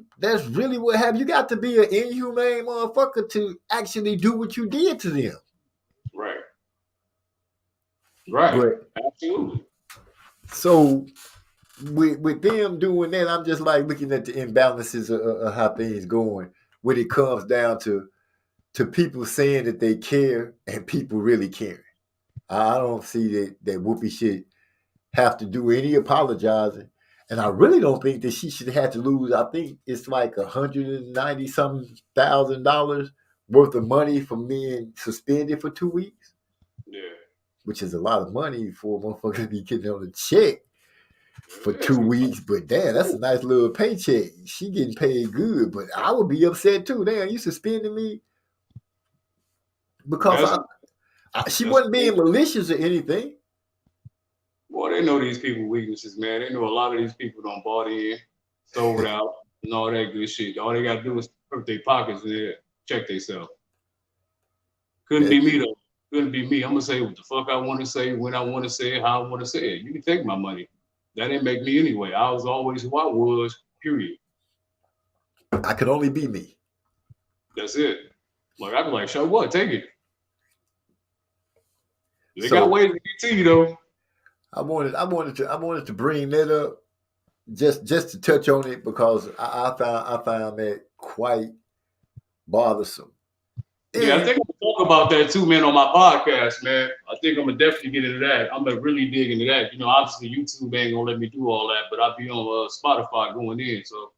really what happened. You got to be an inhumane motherfucker to actually do what you did to them. Right. But, absolutely. So with them doing that, I'm just like looking at the imbalances of how things going when it comes down to people saying that they care and people really caring. I don't see that Whoopi should have to do any apologizing. And I really don't think that she should have to lose. I think it's like $190,000 worth of money for being suspended for 2 weeks. Yeah. Which is a lot of money for a motherfucker to be getting on a check for 2 weeks. But damn, that's a nice little paycheck. She getting paid good. But I would be upset too. Damn, you suspending me? Because she wasn't being malicious or anything. Boy, they know these people weaknesses, man. They know a lot of these people don't bought in, sold out, and all that good shit. All they got to do is hurt their pockets and they check themselves. Couldn't be me though. Couldn't be me. I'm gonna say what the fuck I want to say, when I want to say it, how I want to say it. You can take my money. That didn't make me anyway. I was always who I was. Period. I could only be me. That's it. Like I'd be like, show what? Take it. They So- got ways to get to you though. I wanted to bring that up just to touch on it because I found that quite bothersome. Yeah, I think I'm gonna talk about that too, man, on my podcast, man. I think I'm gonna definitely get into that. I'm gonna really dig into that. You know, obviously YouTube ain't gonna let me do all that, but I'll be on Spotify going in. So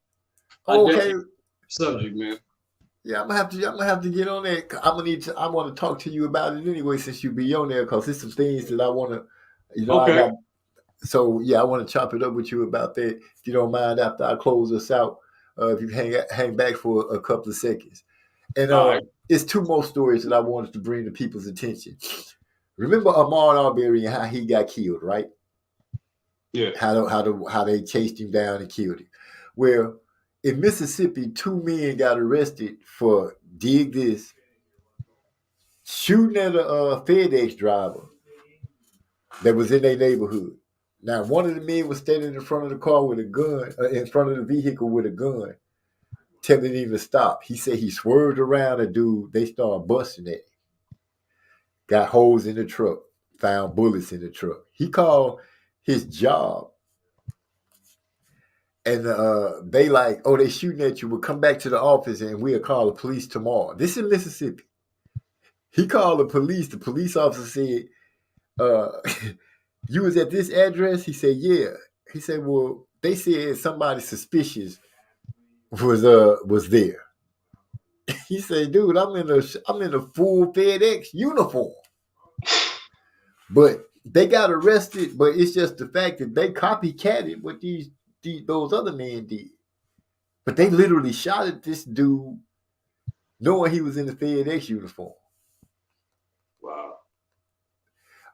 I Okay. definitely subject, man. Yeah, I'm gonna have to get on that. I want to talk to you about it anyway since you be on there because there's some things that I want to, you know. Okay. So yeah, I want to chop it up with you about that. If you don't mind, after I close us out, if you hang back for a couple of seconds, and All right. it's two more stories that I wanted to bring to people's attention. Remember Ahmaud Arbery and how he got killed, right? Yeah. How they chased him down and killed him. Well, in Mississippi, 2 men got arrested for, dig this, shooting at a FedEx driver that was in their neighborhood. Now, one of the men was standing in front of the car with a gun, in front of the vehicle with a gun, telling him to stop. He said he swerved around a dude. They started busting at him. Got holes in the truck, found bullets in the truck. He called his job. And they like, oh, they shooting at you. We'll come back to the office and we'll call the police tomorrow. This is Mississippi. He called the police. The police officer said, you was at this address? He said, yeah. He said, well, they said somebody suspicious was there. He said, dude, I'm in a full FedEx uniform. But they got arrested, but it's just the fact that they copycatted what those other men did. But they literally shot at this dude knowing he was in the FedEx uniform. Wow.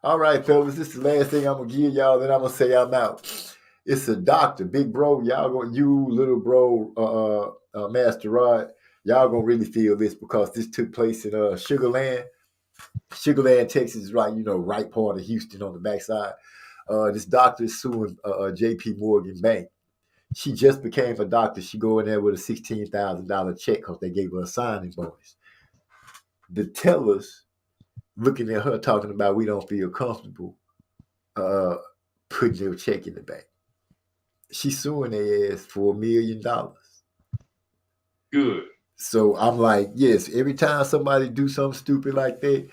All right, fellas, this is the last thing I'm going to give y'all, then I'm going to say I'm out. It's a doctor, big bro. Y'all going, you little bro, Master Rod, y'all going to really feel this because this took place in Sugarland. Sugarland, Texas is right, right part of Houston on the backside. This doctor is suing JP Morgan Bank. She just became a doctor. She go in there with a $16,000 check because they gave her a signing bonus. The tellers looking at her talking about we don't feel comfortable putting their check in the bank. She's suing their ass for $1 million. Good. So I'm like, yes, every time somebody do something stupid like that,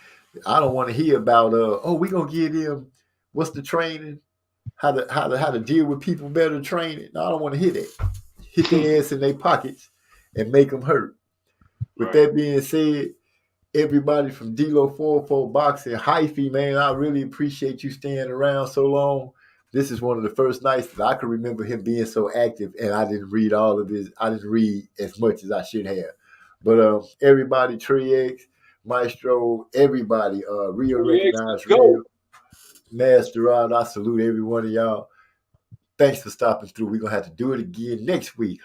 I don't want to hear about we're gonna give them what's the training, how to deal with people better training. No, I don't want to hear that. Hit their ass in their pockets and make them hurt. With that being said, everybody from D-Lo 404 Boxing, Hyphy, man, I really appreciate you staying around so long. This is one of the first nights that I can remember him being so active, and I didn't read all of this. I didn't read as much as I should have. But everybody, Trey-X, Maestro, everybody, real recognized, real Master Rod, I salute every one of y'all. Thanks for stopping through. We're going to have to do it again next week.